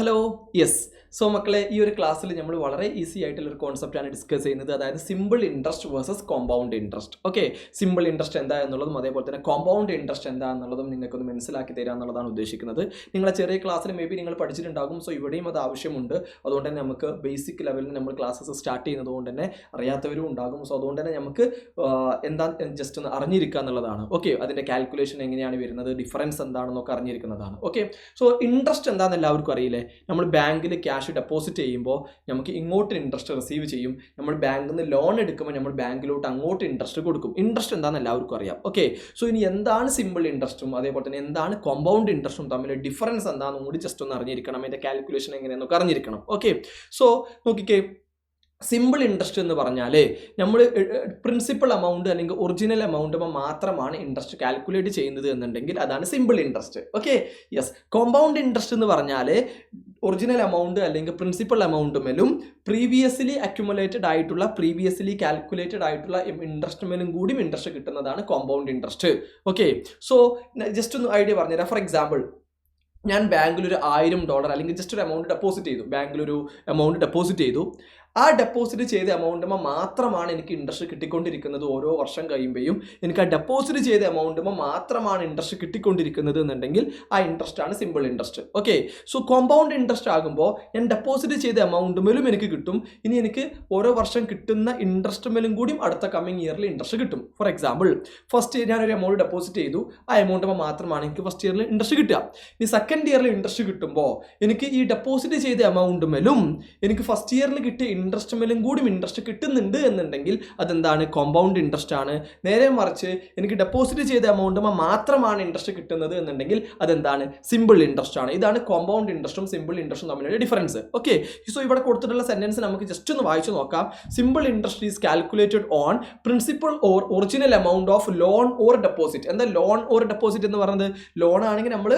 Hello yes so മക്കളെ ഈ ഒരു ക്ലാസ്സിൽ നമ്മൾ വളരെ ഈസി ആയിട്ടുള്ള ഒരു കോൺസെപ്റ്റാണ് ഡിസ്കസ് ചെയ്യുന്നത്. അതായത് simple interest versus compound interest. Okay, simple interest എന്താ എന്നുള്ളതും അതേപോലെ തന്നെ കോമ്പൗണ്ട് ഇൻട്രസ്റ്റ് എന്താ എന്നുള്ളതും നിങ്ങൾക്കൊന്ന് മനസ്സിലാക്കി തരിക എന്നുള്ളതാണ് ഉദ്ദേശിക്കുന്നത്. നിങ്ങളെ ചെറിയ ക്ലാസ്സിൽ മേ ബി നിങ്ങൾ പഠിച്ചിട്ടുണ്ടാകും. സോ ഇവിടെയും അത് ആവശ്യമുണ്ട്. അതുകൊണ്ട് തന്നെ നമുക്ക് ബേസിക് ലെവലിൽ നമ്മൾ ക്ലാസ്സസ് സ്റ്റാർട്ട് ചെയ്യുന്നത് കൊണ്ട് തന്നെ അറിയാത്തവരും ഉണ്ടാകും. സോ അതുകൊണ്ട് തന്നെ നമുക്ക് എന്താ ജസ്റ്റ് ഒന്ന് അറിഞ്ഞിരിക്കുക എന്നുള്ളതാണ്. ഓക്കെ, അതിൻ്റെ കാൽക്കുലേഷൻ എങ്ങനെയാണ് വരുന്നത്, ഡിഫറൻസ് എന്താണെന്നൊക്കെ അറിഞ്ഞിരിക്കുന്നതാണ്. ഓക്കെ, സോ ഇൻട്രസ്റ്റ് എന്താണെന്ന് എല്ലാവർക്കും അറിയില്ലേ. നമ്മൾ ബാങ്കിൽ ക്യാഷ് ഡെപ്പോസിറ്റ് ചെയ്യുമ്പോൾ നമുക്ക് ഇങ്ങോട്ട് ഇൻട്രസ്റ്റ് റിസീവ് ചെയ്യും. നമ്മൾ ബാങ്കിൽ നിന്ന് ലോൺ എടുക്കുമ്പോൾ നമ്മൾ ബാങ്കിലോട്ട് അങ്ങോട്ട് ഇൻട്രസ്റ്റ് കൊടുക്കും. ഇൻട്രസ്റ്റ് എന്താണെന്ന് എല്ലാവർക്കും അറിയാം. ഓക്കെ, സോ ഇനി എന്താണ് സിമ്പിൾ ഇൻട്രസ്റ്റും അതേപോലെ തന്നെ എന്താണ് കോമ്പൗണ്ട് ഇൻട്രസ്റ്റും തമ്മിൽ ഡിഫറൻസ് എന്താണെന്നും കൂടി ജസ്റ്റ് ഒന്ന് അറിഞ്ഞിരിക്കണം. അതിൻ്റെ കാൽക്കുലേഷൻ എങ്ങനെയാണെന്നൊക്കെ അറിഞ്ഞിരിക്കണം. ഓക്കെ, സോ നോക്കിക്കേ, സിമ്പിൾ ഇൻട്രസ്റ്റ് എന്ന് പറഞ്ഞാൽ നമ്മൾ പ്രിൻസിപ്പൽ എമൗണ്ട് അല്ലെങ്കിൽ ഒറിജിനൽ എമൗണ്ട് മാത്രമാണ് ഇൻട്രസ്റ്റ് കാൽക്കുലേറ്റ് ചെയ്യുന്നത് എന്നുണ്ടെങ്കിൽ അതാണ് simple interest. Okay, yes. Compound interest എന്ന് പറഞ്ഞാൽ ഒറിജിനൽ എമൗണ്ട് അല്ലെങ്കിൽ പ്രിൻസിപ്പൽ എമൗണ്ടുമേലും പ്രീവിയസ്ലി അക്യുമുലേറ്റഡ് ആയിട്ടുള്ള പ്രീവിയസ്ലി കാൽക്കുലേറ്റഡ് ആയിട്ടുള്ള ഇൻട്രസ്റ്റുമേലും കൂടി ഇൻട്രസ്റ്റ് കിട്ടുന്നതാണ് compound interest. Okay, so just ഒന്ന് ഐഡിയ പറഞ്ഞുതരാം. ഫോർ എക്സാമ്പിൾ, ഞാൻ ബാങ്കിൽ ഒരു $1000 അല്ലെങ്കിൽ ജസ്റ്റ് ഒരു എമൗണ്ട് ഡെപ്പോസിറ്റ് ചെയ്തു. ബാങ്കിലൊരു എമൗണ്ട് ഡെപ്പോസിറ്റ് ചെയ്തു. ആ ഡെപ്പോസിറ്റ് ചെയ്ത എമൗണ്ടുമ്പോൾ മാത്രമാണ് എനിക്ക് ഇൻട്രസ്റ്റ് കിട്ടിക്കൊണ്ടിരിക്കുന്നത്. ഓരോ വർഷം കഴിയുമ്പോഴും എനിക്ക് ആ ഡെപ്പോസിറ്റ് ചെയ്ത എമൗണ്ടുമ്പോൾ മാത്രമാണ് ഇൻട്രസ്റ്റ് കിട്ടിക്കൊണ്ടിരിക്കുന്നത് എന്നുണ്ടെങ്കിൽ ആ ഇൻട്രസ്റ്റ് ആണ് simple interest. Okay, so compound interest ആകുമ്പോൾ ഞാൻ ഡെപ്പോസിറ്റ് ചെയ്ത എമൗണ്ടുമേലും എനിക്ക് കിട്ടും. ഇനി എനിക്ക് ഓരോ വർഷം കിട്ടുന്ന ഇൻട്രസ്റ്റുമേലും കൂടിയും അടുത്ത കമ്മിങ് ഇയറിൽ ഇൻട്രസ്റ്റ് കിട്ടും. ഫോർ എക്സാമ്പിൾ, ഫസ്റ്റ് ഞാനൊരു എമൗണ്ട് ഡെപ്പോസിറ്റ് ചെയ്തു. ആ എമൗണ്ടുമ്പോൾ മാത്രമാണ് എനിക്ക് ഫസ്റ്റ് ഇയറിൽ ഇൻട്രസ്റ്റ് കിട്ടുക. ഇനി സെക്കൻഡ് ഇയറിൽ ഇൻട്രസ്റ്റ് കിട്ടുമ്പോൾ എനിക്ക് ഈ ഡെപ്പോസിറ്റ് ചെയ്ത എമൗണ്ടുമേലും എനിക്ക് ഫസ്റ്റ് ഇയറിൽ കിട്ടിയ ഇൻട്രസ്റ്റുമേലും കൂടി ഇൻട്രസ്റ്റ് കിട്ടുന്നുണ്ട് എന്നുണ്ടെങ്കിൽ അതെന്താണ്, കോമ്പൗണ്ട് ഇൻട്രസ്റ്റ് ആണ്. നേരെ മറിച്ച് എനിക്ക് ഡെപ്പോസിറ്റ് ചെയ്ത എമൗണ്ടുമ്പോൾ മാത്രമാണ് ഇൻട്രസ്റ്റ് കിട്ടുന്നത് എന്നുണ്ടെങ്കിൽ അതെന്താണ്, സിമ്പിൾ ഇൻട്രസ്റ്റ് ആണ്. ഇതാണ് കോമ്പൗണ്ട് ഇൻട്രസ്റ്റും സിമ്പിൾ ഇൻട്രസ്റ്റും തമ്മിലുള്ള ഡിഫറൻസ്. ഓക്കെ, സോ ഇവിടെ കൊടുത്തിട്ടുള്ള സെന്റൻസ് നമുക്ക് ജസ്റ്റ് ഒന്ന് വായിച്ചു നോക്കാം. Simple interest is calculated on principal or original amount of loan or deposit. എന്താ ലോൺ ഓർ ഡെപ്പോസിറ്റ് എന്ന് പറയുന്നത്? ലോൺ ആണെങ്കിൽ നമ്മൾ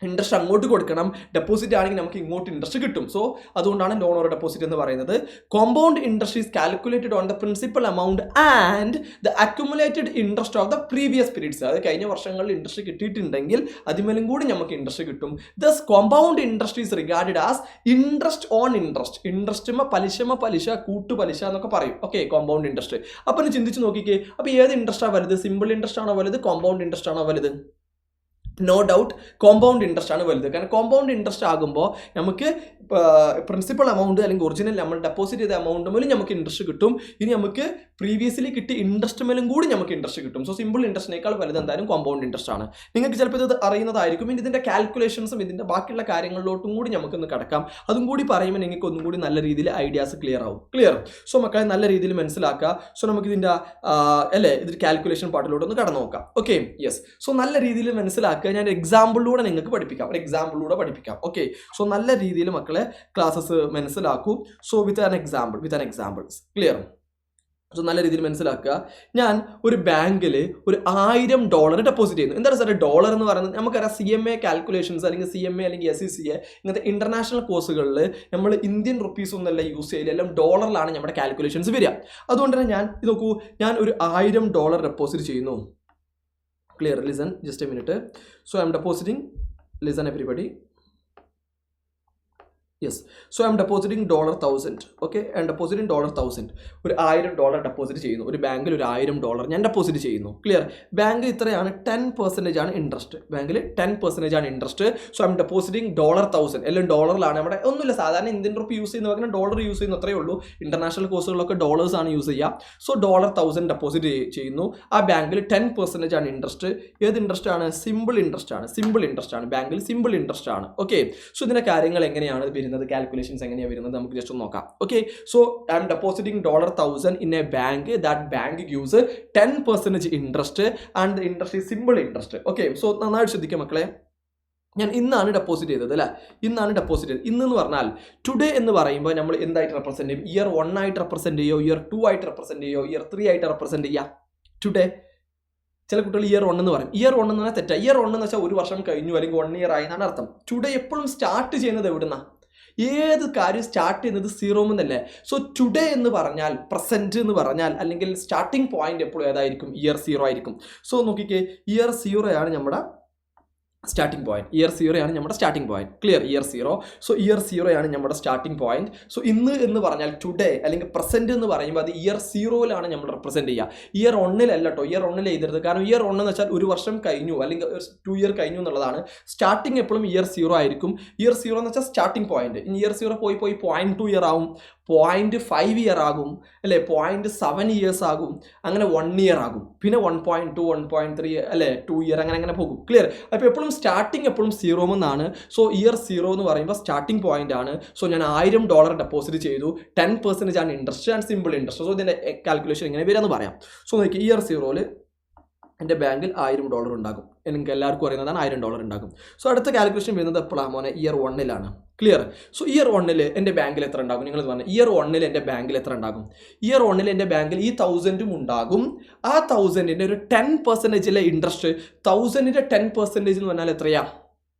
ഇൻട്രസ്റ്റ് അങ്ങോട്ട് കൊടുക്കണം, ഡെപ്പോസിറ്റ് ആണെങ്കിൽ നമുക്ക് ഇങ്ങോട്ട് ഇൻട്രസ്റ്റ് കിട്ടും. സോ അതുകൊണ്ടാണ് ലോൺ ഓർ ഡെപ്പോസിറ്റ് എന്ന് പറയുന്നത്. Compound interest is calculated on the principal amount and the accumulated interest of the previous periods. അത് കഴിഞ്ഞ വർഷങ്ങളിൽ ഇൻട്രസ്റ്റ് കിട്ടിയിട്ടുണ്ടെങ്കിൽ അതിമേലും കൂടി നമുക്ക് ഇൻട്രസ്റ്റ് കിട്ടും. Thus compound interest is regarded as interest on interest. ഇൻട്രസ്റ്റുമ പലിശ കൂട്ടുപലിശ എന്നൊക്കെ പറയും. Okay, compound interest. അപ്പം ചിന്തിച്ച് നോക്കിക്കേ, അപ്പോൾ ഏത് ഇൻട്രസ്റ്റാണ് വലുത്? സിമ്പിൾ ഇൻട്രസ്റ്റ് ആണോ വലുത്, കോമ്പൗണ്ട് ഇൻട്രസ്റ്റ് ആണോ വലുത്? നോ ഡൗട്ട് കോമ്പൗണ്ട് ഇൻട്രസ്റ്റ് ആണ് വലുത്. കാരണം കോമ്പൗണ്ട് ഇൻട്രസ്റ്റ് ആകുമ്പോൾ നമുക്ക് പ്രിൻസിപ്പൽ എമൗണ്ട് അല്ലെങ്കിൽ ഒറിജിനൽ നമ്മൾ ഡെപ്പോസിറ്റ് ചെയ്ത എമൗണ്ട് മേലും നമുക്ക് ഇൻട്രസ്റ്റ് കിട്ടും. ഇനി നമുക്ക് പ്രീവിയസ്ലി കിട്ടിയ ഇൻട്രസ്റ്റ് മേലും കൂടി നമുക്ക് ഇൻട്രസ്റ്റ് കിട്ടും. സോ സിമ്പിൾ ഇൻട്രസ്റ്റിനേക്കാൾ വലുത് എന്തായാലും കോമ്പൗണ്ട് ഇൻട്രസ്റ്റ് ആണ്. നിങ്ങൾക്ക് ചിലപ്പോൾ ഇത് അറിയുന്നതായിരിക്കും. ഇനി ഇതിൻ്റെ കാൽക്കുലേഷൻസും ഇതിൻ്റെ ബാക്കിയുള്ള കാര്യങ്ങളിലോട്ടും കൂടി നമുക്കൊന്ന് കിടക്കാം. അതും കൂടി പറയുമ്പോൾ നിങ്ങൾക്ക് ഒന്നും കൂടി നല്ല രീതിയിൽ ഐഡിയാസ് ക്ലിയർ ആവും. ക്ലിയർ? സോ മക്കളെ നല്ല രീതിയിൽ മനസ്സിലാക്കുക. സോ നമുക്ക് ഇതിൻ്റെ ഇതിൻ്റെ കാൽക്കുലേഷൻ പാർട്ടിലോട്ടൊന്ന് കടന്നു നോക്കാം. Okay, yes. സോ നല്ല രീതിയിൽ മനസ്സിലാക്കുക. ഞാൻ എക്സാമ്പിളിലൂടെ നിങ്ങൾക്ക് പഠിപ്പിക്കാം. ഒരു എക്സാമ്പിളിലൂടെ പഠിപ്പിക്കാം. ഓക്കെ, സോ നല്ല രീതിയിൽ മക്കളെ ക്ലാസ്സസ് മനസ്സിലാക്കൂ. So with an examples. Clear? So നല്ല രീതിയിൽ മനസ്സിലാക്കുക. ഞാൻ ഒരു ബാങ്കിൽ ഒരു $1000 ഡെപ്പോസിറ്റ് ചെയ്യുന്നു. എന്താണ് സാർ ഡോളർ എന്ന് പറയുന്നത്? നമുക്കറിയാം CMA കാൽക്കുലേഷൻസ് അല്ലെങ്കിൽ CMA അല്ലെങ്കിൽ SECA ഇങ്ങനത്തെ ഇന്റർനാഷണൽ കോഴ്സുകളിൽ നമ്മൾ ഇന്ത്യൻ റുപ്പീസ് ഒന്നല്ല യൂസ് ചെയ്യില്ല, എല്ലാം ഡോളറിലാണ് നമ്മുടെ കാൽക്കുലേഷൻസ് വരിക. അതുകൊണ്ട് തന്നെ ഞാൻ ഇത് നോക്കൂ, ഞാൻ ഒരു $1000 ഡെപ്പോസിറ്റ് ചെയ്യുന്നു. Clear? Listen, just a minute. So I'm depositing. Listen, everybody. Yes. So I'm depositing $1,000. Okay, I'm depositing $1,000. ഒരു $1000 ഡെപ്പോസിറ്റ് ചെയ്യുന്നു. ഒരു ബാങ്കിൽ ഒരു $1000 ഞാൻ ഡെപ്പോസിറ്റ് ചെയ്യുന്നു. ക്ലിയർ? ബാങ്കിൽ ഇത്രയാണ് 10% ആണ് ഇൻട്രസ്റ്റ്. ബാങ്കിൽ 10% ആണ് interest. So I M depositing $1,000. എല്ലാം ഡോളറിലാണ്. നമ്മുടെ ഒന്നുമില്ല, സാധാരണ ഇന്ത്യൻ റുപ്പി യൂസ് ചെയ്യുന്ന പകരം ഡോളർ യൂസ് ചെയ്യുന്ന അത്രയേ ഉള്ളൂ. ഇന്റർനാഷണൽ കോഴ്സുകളൊക്കെ ഡോളേഴ്സ് ആണ് യൂസ് ചെയ്യുക. സോ $1,000 ഡെപ്പോസിറ്റ് ചെയ്യുന്നു. ആ ബാങ്കിൽ 10% ആണ് ഇൻട്രസ്റ്റ്. ഏത് ഇൻട്രസ്റ്റ് ആണ്? സിമ്പിൾ ഇൻട്രസ്റ്റ് ആണ്. ബാങ്കിൽ സിമ്പിൾ ഇൻട്രസ്റ്റ് ആണ്. ഓക്കെ, സോ ഇതിന്റെ കാര്യങ്ങൾ എങ്ങനെയാണ് വരുന്നത്, കാൽക്കുലേഷൻസ് എങ്ങനെയാണ് വരുന്നത് നമുക്ക് ജസ്റ്റ് ഒന്ന് നോക്കാം. Okay, so I M depositing $1,000 in a bank. That bank gives 10% interest and the interest is simple interest. Okay, so നന്നായിട്ട് ശ്രദ്ധിക്കുക മക്കളെ. ഞാൻ ഇന്നാണ് ഡെപ്പോസിറ്റ് ചെയ്തത് അല്ലേ? ഇന്ന് എന്ന് പറഞ്ഞാൽ ടുഡേ എന്ന് പറയുമ്പോൾ നമ്മൾ എന്തായിട്ട് റെപ്രസെന്റ് ചെയ്യും? ഇയർ 1 ആയിട്ട് റെപ്രസെന്റ് ചെയ്യോ, ഇയർ 2 ആയിട്ട് റെപ്രസെന്റ് ചെയ്യോ, ഇയർ 3 ആയിട്ട് റെപ്രസെന്റ് ചെയ്യുക? ടുഡേ. ചില കുട്ടികൾ ഇയർ 1 എന്ന് പറയും. ഇയർ 1 എന്ന് പറഞ്ഞാൽ തെറ്റാ. ഇയർ 1 എന്ന് വെച്ചാൽ ഒരു വർഷം കഴിഞ്ഞു അല്ലെങ്കിൽ 1 ഇയർ ആയി എന്നാണ് അർത്ഥം. ടുഡേ എപ്പോഴും സ്റ്റാർട്ട് ചെയ്യുന്നത് എവിടുന്നാ? ഏത് കാര്യം സ്റ്റാർട്ട് ചെയ്യുന്നത് 0 എന്നല്ലേ? സോ ടുഡേ എന്ന് പറഞ്ഞാൽ, പ്രസന്റ് എന്ന് പറഞ്ഞാൽ, അല്ലെങ്കിൽ സ്റ്റാർട്ടിംഗ് പോയിന്റ് എപ്പോഴും ഏതായിരിക്കും? ഇയർ 0 ആയിരിക്കും. സോ നോക്കിക്കേ, ഇയർ 0 ആണ് നമ്മുടെ സ്റ്റാർട്ടിംഗ് പോയിന്റ്. ഇയർ 0 ആണ് നമ്മുടെ starting point. Clear? Year 0. So year 0 ആണ് നമ്മുടെ സ്റ്റാർട്ടിംഗ് പോയിന്റ്. സോ ഇന്ന് എന്ന് പറഞ്ഞാൽ ടുഡേ അല്ലെങ്കിൽ പ്രസന്റ് എന്ന് പറയുമ്പോൾ അത് ഇയർ 0ലാണ് നമ്മൾ റെപ്രസെന്റ് ചെയ്യുക. ഇയർ 1-ലല്ല കേട്ടോ. ഇയർ 1-ൽ എഴുതരുത്. കാരണം ഇയർ 1 എന്ന് വെച്ചാൽ ഒരു വർഷം കഴിഞ്ഞു അല്ലെങ്കിൽ 2 ഇയർ കഴിഞ്ഞു എന്നുള്ളതാണ്. സ്റ്റാർട്ടിംഗ് എപ്പോഴും ഇയർ 0 ആയിരിക്കും. ഇയർ 0 എന്ന് വെച്ചാൽ സ്റ്റാർട്ടിംഗ് പോയിന്റ്. ഇനി ഇയർ 0 പോയി 0.2 ഇയർ ആവും, 0.5 ഇയർ ആകും, അല്ലേ, 0.7 ഇയേഴ്സ് ആകും, അങ്ങനെ 1 ഇയർ ആകും, പിന്നെ 1.2 1.3 അല്ലേ 2 ഇയർ അങ്ങനെ പോകും. ക്ലിയർ? അപ്പോൾ എപ്പോഴും സ്റ്റാർട്ടിംഗ് എപ്പോഴും 0 എന്നാണ്. സോ ഇയർ 0 എന്ന് പറയുമ്പോൾ സ്റ്റാർട്ടിംഗ് പോയിന്റ് ആണ്. സോ ഞാൻ $1000 ഡെപ്പോസിറ്റ് ചെയ്തു, 10% ആണ് interest and simple interest. So ഇതിൻ്റെ കാൽക്കുലേഷൻ ഇങ്ങനെ വരാമെന്ന് പറയാം. സോ നോക്കി, ഇയർ 0-ൽ എൻ്റെ ബാങ്കിൽ $1000 ഉണ്ടാകും. എനിക്ക് എല്ലാവർക്കും അറിയുന്നതാണ് $1000 ഉണ്ടാകും. സോ അടുത്ത കാൽക്കുലേഷൻ വരുന്നത് എപ്പോഴാണ് മോനെ? ഇയർ 1-ലാണ്. ക്ലിയർ? സോ ഇയർ 1-ൽ എൻ്റെ ബാങ്കിൽ എത്ര ഉണ്ടാകും? നിങ്ങൾ പറഞ്ഞു ഇയർ 1-ൽ എൻ്റെ ബാങ്കിൽ എത്ര ഉണ്ടാകും? ഇയർ 1-ൽ എൻ്റെ ബാങ്കിൽ ഈ 1000 ഉണ്ടാകും. ആ 1000-ൻ്റെ ഒരു 10% ഇൻട്രസ്റ്റ്. 1000-ൻ്റെ 10% എന്ന് പറഞ്ഞാൽ എത്രയാ?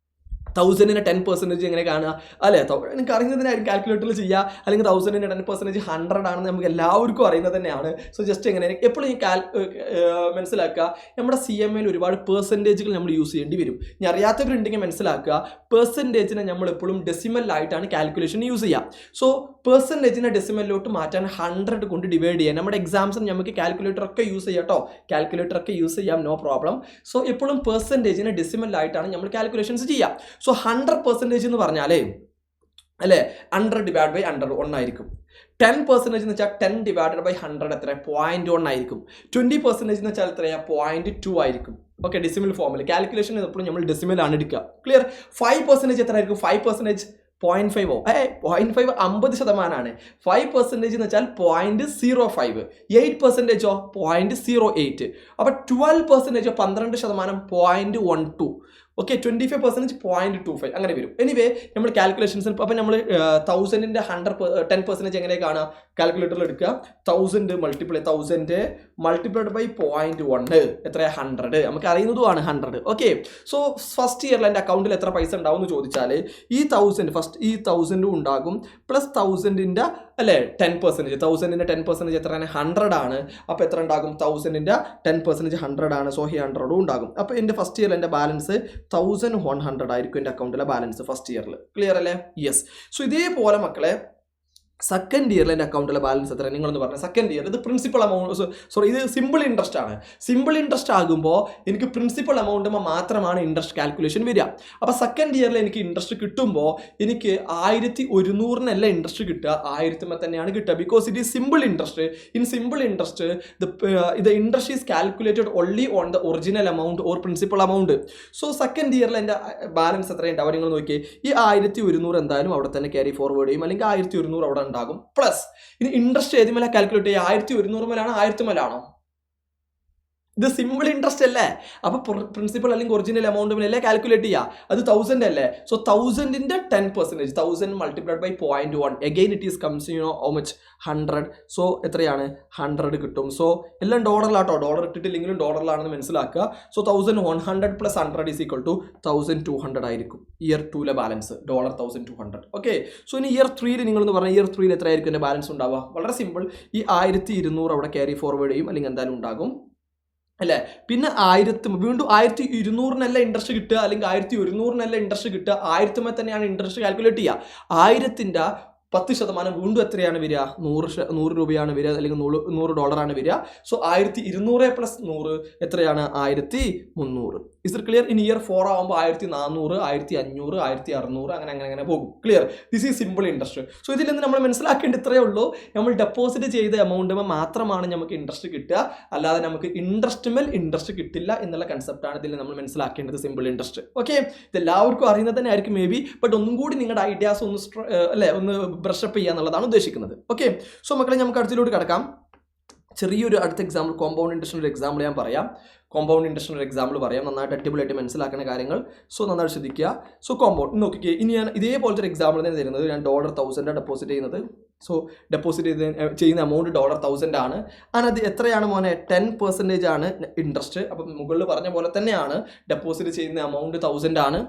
1000-ൻ്റെ 10% എങ്ങനെ കാണുക? അല്ലേ, എനിക്ക് അറിയുന്നതിനായിരിക്കും കാൽക്കുലേറ്ററിൽ ചെയ്യുക. അല്ലെങ്കിൽ 1000-ൻ്റെ 10% 100 ആണെന്ന് നമുക്ക് എല്ലാവർക്കും അറിയുന്നത് തന്നെയാണ്. സോ ജസ്റ്റ് എങ്ങനെ എപ്പോഴും ഈ മനസ്സിലാക്കുക, നമ്മുടെ CMAയിൽ ഒരുപാട് പെർസെൻറ്റേജുകൾ നമ്മൾ യൂസ് ചെയ്യേണ്ടി വരും. ഇനി അറിയാത്തവരുണ്ടെങ്കിൽ മനസ്സിലാക്കുക, പെർസെൻറ്റേജിനെ നമ്മൾ എപ്പോഴും ഡെസിമലായിട്ടാണ് കാൽക്കുലേഷൻ യൂസ് ചെയ്യുക. സോ പെർസെൻറ്റേജിനെ ഡെസിമലിലോട്ട് മാറ്റാൻ 100 കൊണ്ട് ഡിവൈഡ് ചെയ്യാം. നമ്മുടെ എക്സാംസിന് നമുക്ക് കാൽക്കുലേറ്റർ ഒക്കെ യൂസ് ചെയ്യാം കേട്ടോ. കാൽക്കുലേറ്റർ ഒക്കെ യൂസ് ചെയ്യാം, നോ പ്രോബ്ലം. സോ എപ്പോഴും പെർസെൻറ്റേജിനെ ഡെസിമലായിട്ടാണ് നമ്മൾ കാൽക്കുലേഷൻസ് ചെയ്യുക. സോ 100% എന്ന് പറഞ്ഞാലേ അല്ലേ 100 ഡിവൈഡ് ബൈ 100 1 ആയിരിക്കും. 10% എന്ന് വെച്ചാൽ 10 ഡിവൈഡഡ് ബൈ 100 എത്ര? 0.1 ആയിരിക്കും. 20% എന്ന് വെച്ചാൽ എത്രയാ? 0.2 ആയിരിക്കും. ഓക്കെ, ഡെസിമൽ ഫോമിൽ കാൽക്കുലേഷൻ എപ്പോഴും നമ്മൾ ഡെസിമലാണ് എടുക്കുക. ക്ലിയർ? 5% എത്ര ആയിരിക്കും? 5% 0.5 0.5 50%. 5% എന്ന് വെച്ചാൽ 0.05. 8%ഓ 0.08. അപ്പോൾ 12% 12% 0.12. ഓക്കെ, 25% 0.25 അങ്ങനെ വരും. എനിവേ നമ്മൾ കാൽക്കുലേഷൻസ് അപ്പം നമ്മൾ 1000-ൻ്റെ 10% എങ്ങനെ കാണാം? കാൽക്കുലേറ്ററിൽ എടുക്കുക. 1000 മൾട്ടിപ്ലൈഡ് ബൈ 0.1 എത്രയാ? 100. നമുക്ക് അറിയുന്നതുമാണ് 100. ഓക്കെ, സോ ഫസ്റ്റ് ഇയറിൽ എൻ്റെ അക്കൗണ്ടിൽ എത്ര പൈസ ഉണ്ടാവും എന്ന് ചോദിച്ചാൽ ഈ 1000 ഫസ്റ്റ് ഈ 1000 ഉണ്ടാകും പ്ലസ് 1000-ൻ്റെ അല്ലേ 10%. 1000-ൻ്റെ 10% എത്രയാണ്? 100 ആണ്. അപ്പോൾ എത്ര ഉണ്ടാകും? 1000-ൻ്റെ 10% 100 ആണ്. സോ 100 ഉണ്ടാകും. അപ്പോൾ എൻ്റെ ഫസ്റ്റ് ഇയറിൽ എൻ്റെ ബാലൻസ് 1100 ആയിരിക്കും എൻ്റെ അക്കൗണ്ടിലെ ബാലൻസ് ഫസ്റ്റ് ഇയറിൽ. ക്ലിയർ അല്ലേ? യെസ്. സോ ഇതേപോലെ മക്കളെ സെക്കൻഡ് ഇയറിൽ എൻ്റെ അക്കൗണ്ടിലെ ബാലൻസ് എത്ര? നിങ്ങളൊന്ന് പറഞ്ഞാൽ സെക്കൻഡ് ഇയർ ഇത് പ്രിൻസിപ്പൽ എമൗണ്ട്, സോറി ഇത് സിമ്പിൾ ഇൻട്രസ്റ്റ് ആണ്. സിമ്പിൾ ഇൻട്രസ്റ്റ് ആകുമ്പോൾ എനിക്ക് പ്രിൻസിപ്പൽ എമൗണ്ടുമ്പോൾ മാത്രമാണ് ഇൻട്രസ്റ്റ് കാൽക്കുലേഷൻ വരിക. അപ്പോൾ സെക്കൻഡ് ഇയറിൽ എനിക്ക് ഇൻട്രസ്റ്റ് കിട്ടുമ്പോൾ എനിക്ക് 1100-നല്ല ഇൻട്രസ്റ്റ് കിട്ടുക, 1000 തന്നെയാണ് കിട്ടുക. Because it is simple interest. In simple interest the interest is calculated only on the original amount or principal amount. So second ഇയറിൽ എൻ്റെ ബാലൻസ് എത്രയുണ്ട്? അവർ നിങ്ങൾ നോക്കിയേ, ഈ 1100 എന്തായാലും അവിടെ തന്നെ ക്യാരി ഫോർവേഡ് ചെയ്യും, അല്ലെങ്കിൽ 1100 അവിടെ ഉണ്ടാകും. പ്ലസ് ഇനി ഇൻട്രസ്റ്റ് ഏതുമേല കാൽക്കുലേറ്റ് ചെയ്യുക? 1100 മേലാണോ 1000 മേലാണോ? ഇത് സിമ്പിൾ ഇൻട്രസ്റ്റ് അല്ലേ? അപ്പോൾ പ്രിൻസിപ്പൽ അല്ലെങ്കിൽ ഒറിജിനൽ എമൗണ്ടിലല്ലേ കാൽക്കുലേറ്റ് ചെയ്യുക? അത് 1000 അല്ലേ? സോ 1000-ൻ്റെ 10% 1000 multiplied by 0.1 again it is comes how much? 100. So എത്രയാണ്? 100 കിട്ടും. സോ എല്ലാം ഡോളറിലാട്ടോ, ഡോളർ ഇട്ടിട്ടില്ലെങ്കിലും ഡോളറിലാണെന്ന് മനസ്സിലാക്കുക. So 1100 plus 100 is equal to 1200 ആയിരിക്കും ഇയർ 2-ലെ ബാലൻസ്. $1200. ഓക്കെ, സോ ഇനി ഇയർ 3-ൽ നിങ്ങളെന്ന് പറഞ്ഞാൽ ഇയർ 3-ൽ എത്രയായിരിക്കും എൻ്റെ ബാലൻസ് ഉണ്ടാവുക? വളരെ സിമ്പിൾ. ഈ 1200 അവിടെ ക്യാരി ഫോർവേഡ് ചെയ്യും, അല്ലെങ്കിൽ എന്തായാലും ഉണ്ടാകും അല്ലേ. പിന്നെ 1000 വീണ്ടും 1200-നല്ല ഇൻട്രസ്റ്റ് കിട്ടുക, അല്ലെങ്കിൽ 1100-നല്ല ഇൻട്രസ്റ്റ് കിട്ടുക, 1000 തന്നെയാണ് ഇൻട്രസ്റ്റ് കാൽക്കുലേറ്റ് ചെയ്യുക. 1000-ൻ്റെ 10% വീണ്ടും എത്രയാണ് വരിക? 100 രൂപയാണ് വരിക, അല്ലെങ്കിൽ $100 വരിക. സോ 1200 പ്ലസ് 100 എത്രയാണ്? 1300. Is it clear? In year 4 ആകുമ്പോൾ 1400, 1500, 1600 അങ്ങനെ പോകും. Clear? This is simple interest. So ഇതിൽ നിന്ന് നമ്മൾ മനസ്സിലാക്കേണ്ട ഇത്രയേ ഉള്ളൂ, നമ്മൾ ഡെപ്പോസിറ്റ് ചെയ്ത എമൗണ്ടുമ്പോൾ മാത്രമാണ് നമുക്ക് ഇൻട്രസ്റ്റ് കിട്ടുക, അല്ലാതെ നമുക്ക് ഇൻട്രസ്റ്റ് കിട്ടില്ല എന്നുള്ള കൺസെപ്റ്റാണ് ഇതിൽ നമ്മൾ മനസ്സിലാക്കേണ്ടത്, സിമ്പിൾ ഇൻട്രസ്റ്റ്. ഓക്കെ, ഇതെല്ലാവർക്കും അറിയുന്നത് തന്നെ ആയിരിക്കും മേ ബി, ബട്ട് ഒന്നും കൂടി നിങ്ങളുടെ ഐഡിയാസ് ഒന്ന് ബ്രഷപ്പ് ചെയ്യുക എന്നുള്ളതാണ് ഉദ്ദേശിക്കുന്നത്. ഓക്കെ, സോ മക്കളെ നമുക്ക് അടുത്തിലോട്ട് കിടക്കാം. ചെറിയൊരു അടുത്ത എക്സാമ്പിൾ, കോമ്പൗണ്ട് ഇൻട്രസ്റ്റിൻ്റെ ഒരു എക്സാമ്പിൾ ഞാൻ പറയാം. കോമ്പൗണ്ട് ഇൻട്രസ്റ്റിൻ്റെ ഒരു എക്സാമ്പിൾ പറയാം, നന്നായിട്ട് അടിപൊളിയായിട്ട് മനസ്സിലാക്കുന്ന കാര്യങ്ങൾ. സോ നന്നായിട്ട് ശ്രദ്ധിക്കുക. സോ കോമ്പൗണ്ട് നോക്കിക്കേ, ഇനി ഞാൻ ഇതേപോലത്തെ ഒരു എക്സാമ്പിൾ തന്നെ തരുന്നത്. ഞാൻ $1000 ഡെപ്പോസിറ്റ് ചെയ്യുന്നത്. സോ ഡെപ്പോസിറ്റ് ചെയ്യുന്ന എമൗണ്ട് $1000 ആണ്. അത് എത്രയാണ് മോനെ? 10% ആണ് ഇൻട്രസ്റ്റ്. അപ്പം മുകളിൽ പറഞ്ഞ പോലെ തന്നെയാണ്, ഡെപ്പോസിറ്റ് ചെയ്യുന്ന എമൗണ്ട് 1000 ആണ്.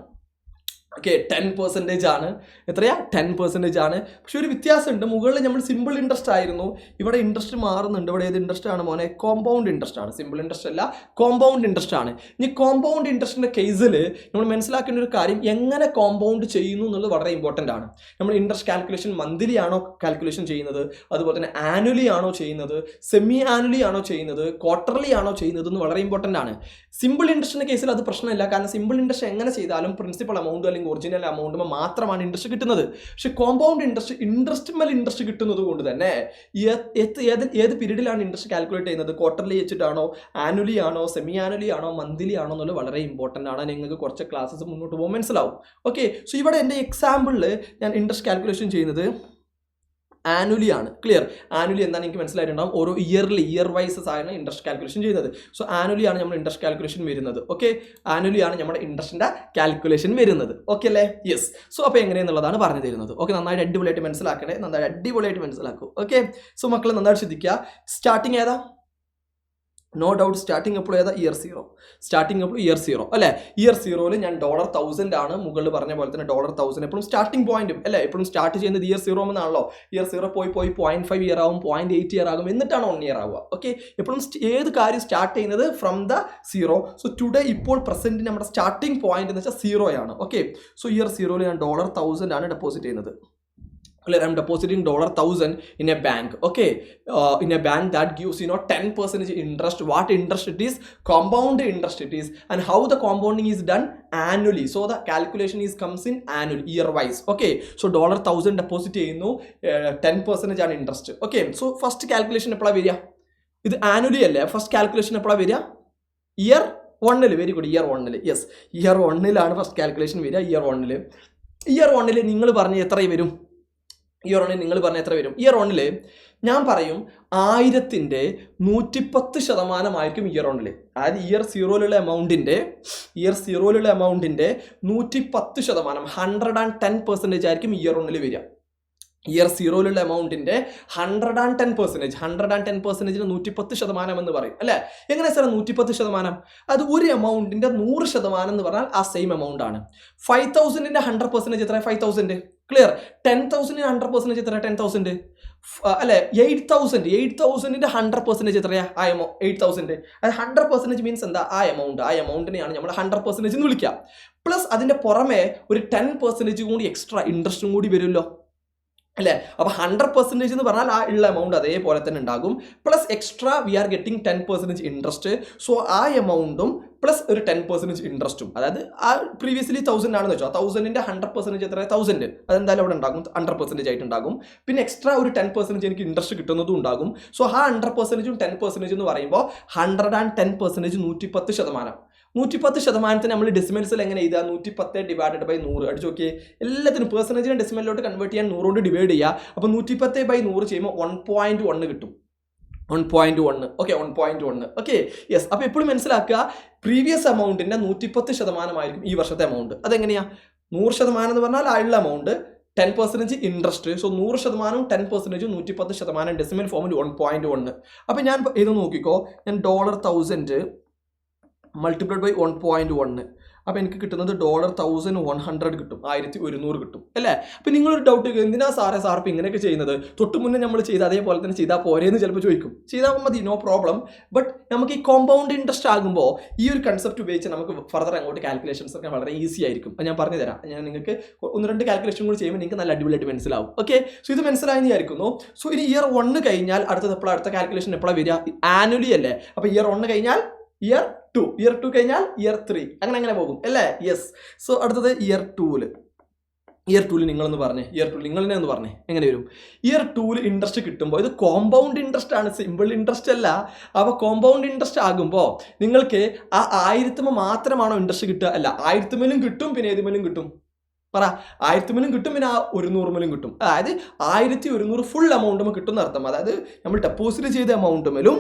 ഓക്കെ 10% ആണ്. എത്രയാ 10% ആണ്. പക്ഷെ ഒരു വ്യത്യാസമുണ്ട്. മുകളിൽ നമ്മൾ സിമ്പിൾ ഇൻട്രസ്റ്റ് ആയിരുന്നു, ഇവിടെ ഇൻട്രസ്റ്റ് മാറുന്നുണ്ട്. ഇവിടെ ഏത് ഇൻട്രസ്റ്റ് ആണ് മോനെ? കോമ്പൗണ്ട് ഇൻട്രസ്റ്റ് ആണ്. സിമ്പിൾ ഇൻട്രസ്റ്റ് അല്ല, കോമ്പൗണ്ട് ഇൻട്രസ്റ്റ് ആണ്. ഇനി കോമ്പൗണ്ട് ഇൻട്രസ്റ്റിന്റെ കേസിൽ നമ്മൾ മനസ്സിലാക്കേണ്ട ഒരു കാര്യം, എങ്ങനെ കോമ്പൗണ്ട് ചെയ്യുന്നു എന്നുള്ളത് വളരെ ഇമ്പോർട്ടൻ്റ് ആണ്. നമ്മൾ ഇൻട്രസ്റ്റ് കാൽക്കുലേഷൻ മന്ത്ലി ആണോ കാൽക്കുലേഷൻ ചെയ്യുന്നത്, അതുപോലെ തന്നെ ആനുവലി ആണോ ചെയ്യുന്നത്, സെമി ആനുവലി ആണോ ചെയ്യുന്നത്, ക്വാർട്ടർലി ആണോ ചെയ്യുന്നത് എന്ന് വളരെ ഇമ്പോർട്ടൻ്റ് ആണ്. സിമ്പിൾ ഇൻട്രസ്റ്റിന്റെ കേസിൽ അത് പ്രശ്നമില്ല. കാരണം സിമ്പിൾ ഇൻട്രസ്റ്റ് എങ്ങനെ ചെയ്താലും പ്രിൻസിപ്പൽ എമൗണ്ട് അല്ലെങ്കിൽ ഒറിജിനൽ എമൗണ്ട് മാത്രമാണ് ഇൻട്രസ്റ്റ് കിട്ടുന്നത്. പക്ഷെ കോമ്പൗണ്ട് ഇൻട്രസ്റ്റ് കിട്ടുന്നത് കൊണ്ട് തന്നെ ഏത് പീരീഡിലാണ് ഇൻട്രസ്റ്റ് കാൽക്കുലേറ്റ് ചെയ്യുന്നത്, ക്വാർട്ടർലി വെച്ചിട്ടാണോ, ആനുവലി ആണോ, സെമി ആനുവലി ആണോ, മന്ത്ലി ആണോ എന്നുള്ളത് വളരെ ഇമ്പോർട്ടൻ്റ് ആണ്. നിങ്ങൾക്ക് കുറച്ച് ക്ലാസ്സസ് മുന്നോട്ട് പോകുമ്പോൾ മനസ്സിലാവും. ഓക്കെ, സോ ഇവിടെ എൻ്റെ എക്സാമ്പിളിൽ ഞാൻ ഇൻട്രസ്റ്റ് കാൽക്കുലേഷൻ ചെയ്യുന്നത് ആനുവലി ആണ്. ക്ലിയർ? ആനുവലി എന്താണ് എനിക്ക് മനസ്സിലായിട്ടുണ്ടാകും. ഓരോ ഇയർ വൈസസ് ആണ് ഇൻട്രസ്റ്റ് കാൽക്കുലേഷൻ ചെയ്യുന്നത്. സോ ആനുവലി ആണ് നമ്മുടെ ഇൻട്രസ്റ്റ് കാൽക്കുലേഷൻ വരുന്നത്. ഓക്കെ, ആനുവലി ആണ് നമ്മുടെ ഇൻട്രസ്റ്റിന്റെ കാൽക്കുലേഷൻ വരുന്നത്. ഓക്കെ അല്ലേ? യെസ്. സോ അപ്പോൾ എങ്ങനെയെന്നുള്ളതാണ് പറഞ്ഞു തരുന്നത്. ഓക്കെ, നന്നായിട്ട് അടിപൊളിയായിട്ട് മനസ്സിലാക്കൂ. ഓക്കെ, സോ മക്കൾ നന്നായിട്ട് ശ്രദ്ധിക്കുക. സ്റ്റാർട്ടിങ് ഏതാ? നോ ഡൗട്ട് സ്റ്റാർട്ടിങ് എപ്പോഴും ഏതാ? ഇയർ സീറോ അല്ലേ? ഇയർ സീറോയിൽ ഞാൻ $1000 ആണ് മുകളിൽ പറഞ്ഞ പോലെ തന്നെ $1000 എപ്പോഴും സ്റ്റാർട്ടിംഗ് പോയിന്റും അല്ലേ? എപ്പോഴും സ്റ്റാർട്ട് ചെയ്യുന്നത് ഇയർ സീറോ എന്നാണല്ലോ. ഇയർ സീറോ പോയി 0.5 ഇയർ ആവും, 0.8 ഇയർ ആകും, എന്നിട്ടാണ് 1 ഇയർ ആവുക. ഓക്കെ, എപ്പോഴും ഏത് കാര്യം സ്റ്റാർട്ട് ചെയ്യുന്നത് from the zero. So today ഇപ്പോൾ പ്രസന്റ് നമ്മുടെ സ്റ്റാർട്ടിംഗ് പോയിന്റ് എന്ന് വെച്ചാൽ സീറോ ആണ്. ഓക്കെ, സോ ഇയർ സീറോയിൽ ഞാൻ $1000 ആണ് ഡെപ്പോസിറ്റ് ചെയ്യുന്നത്. Clear? I'm depositing $1000 in a bank. Okay, in a bank that gives 10% interest. What interest it is? Compound interest it is. And how the compounding is done? Annually. So the calculation comes in annual, year wise. Okay, so $1000 deposit ചെയ്യുന്നു, 10% ആണ് interest. Okay, so first calculation എപ്പോഴാണ് വരിക? ഇത് annually അല്ലേ? First calculation എപ്പോഴാണ് വരിക? Year 1. Very good, year 1. Yes, year 1 first calculation വരിക. Year 1 നിങ്ങൾ പറഞ്ഞ് എത്ര വരും? ഇയർ 1 നിങ്ങൾ പറഞ്ഞ എത്ര വരും? ഇയർ 1 ഞാൻ പറയും 1000ന്റെ 110% ആയിരിക്കും ഇയർ 1. അതായത് ഇയർ സീറോയിലുള്ള എമൗണ്ടിന്റെ 110%, 110% ആയിരിക്കും ഇയർ 1 വരിക. ഇയർ സീറോയിലുള്ള എമൗണ്ടിന്റെ 110%, 110% എന്ന് പറയും അല്ലേ? എങ്ങനെ സാർ 110%? അത് ഒരു എമൗണ്ടിന്റെ 100% എന്ന് പറഞ്ഞാൽ ആ സെയിം എമൗണ്ട് ആണ്. 5000ന്റെ 100% എത്ര? 5000. ക്ലിയർ? 10,000ന്റെ 100% എത്ര? 10,000 അല്ലെ? 8,000ന്റെ 100% എത്രയാ? ആ 8,000. അത് 100% മീൻസ് എന്താ? ആ എമൗണ്ടിനെയാണ് നമ്മൾ 100% എന്ന് വിളിക്കുക. പ്ലസ് അതിന്റെ പുറമെ ഒരു 10% കൂടി എക്സ്ട്രാ ഇൻട്രസ്റ്റും കൂടി വരുമല്ലോ അല്ലേ? അപ്പോൾ 100% എന്ന് പറഞ്ഞാൽ ആ ഉള്ള എമൗണ്ട് അതേപോലെ തന്നെ ഉണ്ടാകും. Plus extra we are getting 10% interest. So ആ എമൗണ്ടും പ്ലസ് ഒരു 10% ഇൻട്രസ്റ്റും, അതായത് ആ പ്രീവിയസ്ലി 1000 ആണെന്ന് വെച്ചോ, 1000ന്റെ 100% എത്ര? 1000. അതെന്തായാലും അവിടെ ഉണ്ടാകും, 100% ആയിട്ടുണ്ടാകും. പിന്നെ എക്സ്ട്രാ ഒരു 10% എനിക്ക് ഇൻട്രസ്റ്റ് കിട്ടുന്നതും ഉണ്ടാകും. സോ ആ 100%ഉം 10% എന്ന് പറയുമ്പോൾ 110%, 110%. 110% നമ്മൾ ഡെസിമൽസിൽ എങ്ങനെ എഴുതുക? 110/100 അടിച്ചു നോക്കിയേ. എല്ലാത്തിനും പെർസെൻറ്റേജിനെ ഡെസിമലിലോട്ട് കൺവേർട്ട് ചെയ്യാൻ 100 കൊണ്ട് ഡിവൈഡ് ചെയ്യുക. അപ്പോൾ 110/100 ചെയ്യുമ്പോൾ 1.1 കിട്ടും. 1.1. ഓക്കെ, 1.1. Okay, yes. അപ്പോൾ എപ്പോഴും മനസ്സിലാക്കുക, പ്രീവിയസ് എമൗണ്ടിന്റെ 110% ആയിരിക്കും ഈ വർഷത്തെ എമൗണ്ട്. അതെങ്ങനെയാ? 100% എന്ന് പറഞ്ഞാൽ ആ ഉള്ള എമൗണ്ട്, 10% ഇൻട്രസ്റ്റ്. സോ 100%, 10%, 110% ഡെസിമൽ ഫോമിൽ 1.1. അപ്പോൾ ഞാൻ ഇത് നോക്കിക്കോ, ഞാൻ $1000 മൾട്ടിപ്ലൈഡ് ബൈ 1.1. അപ്പോൾ എനിക്ക് കിട്ടുന്നത് $1100 കിട്ടും, 1100 കിട്ടും അല്ലേ? അപ്പോൾ നിങ്ങളൊരു ഡൗട്ട്, എന്തിനാ സാർ ഇപ്പോൾ ഇങ്ങനെയൊക്കെ ചെയ്യുന്നത്? തൊട്ട് മുന്നേ നമ്മൾ ചെയ്ത് അതേപോലെ തന്നെ ചെയ്താൽ പോരെയെന്ന് ചിലപ്പോൾ ചോദിക്കും. ചെയ്താൽ മതി, നോ പ്രോബ്ലം. ബട്ട് നമുക്ക് ഈ കോമ്പൗണ്ട് ഇൻട്രസ്റ്റ് ആകുമ്പോൾ ഈ ഒരു കൺസെപ്റ്റ് ഉപയോഗിച്ച് നമുക്ക് ഫർദർ അങ്ങോട്ട് കാൽക്കുലേഷൻസ് ഒക്കെ വളരെ ഈസി ആയിരിക്കും. അപ്പോൾ ഞാൻ പറഞ്ഞു തരാം. ഞാൻ നിങ്ങൾക്ക് 1-2 കാൽക്കുലേഷൻ കൂടി ചെയ്യുമ്പോൾ നിങ്ങൾക്ക് നല്ല അടിപൊളിയായിട്ട് മനസ്സിലാവും. ഓക്കെ, സോ ഇത് മനസ്സിലായെന്ന് വിചാരിക്കുന്നു. സോ ഇനി ഇയർ 1 കഴിഞ്ഞാൽ അടുത്ത കാൽക്കുലേഷൻ എപ്പോഴാണ് വരിക? ആനുവലി അല്ലേ? അപ്പോൾ ഇയർ 1 കഴിഞ്ഞാൽ ഇയർ 2 കഴിഞ്ഞാൽ ഇയർ 3, അങ്ങനെ പോകും അല്ലേ? യെസ്. സോ അടുത്തത് ഇയർ 2 നിങ്ങളൊന്ന് പറഞ്ഞേ. നിങ്ങളെന്നെ ഒന്ന് പറഞ്ഞേ, എങ്ങനെ വരും? ഇയർ 2 ഇൻട്രസ്റ്റ് കിട്ടുമ്പോൾ ഇത് കോമ്പൗണ്ട് ഇൻട്രസ്റ്റ് ആണ്, സിമ്പിൾ ഇൻട്രസ്റ്റ് അല്ല. അപ്പോൾ കോമ്പൗണ്ട് ഇൻട്രസ്റ്റ് ആകുമ്പോൾ നിങ്ങൾക്ക് ആ 1000 മാത്രമാണോ ഇൻട്രസ്റ്റ് കിട്ടുക? അല്ല, 1000 കിട്ടും, പിന്നെ ഏതുമേലും കിട്ടും? പറ. 1000 കിട്ടും, പിന്നെ ആ 100 കിട്ടും. അതായത് 1100 ഫുൾ എമൗണ്ടും കിട്ടുന്ന അർത്ഥം. അതായത് നമ്മൾ ഡെപ്പോസിറ്റ് ചെയ്ത എമൗണ്ടുമേലും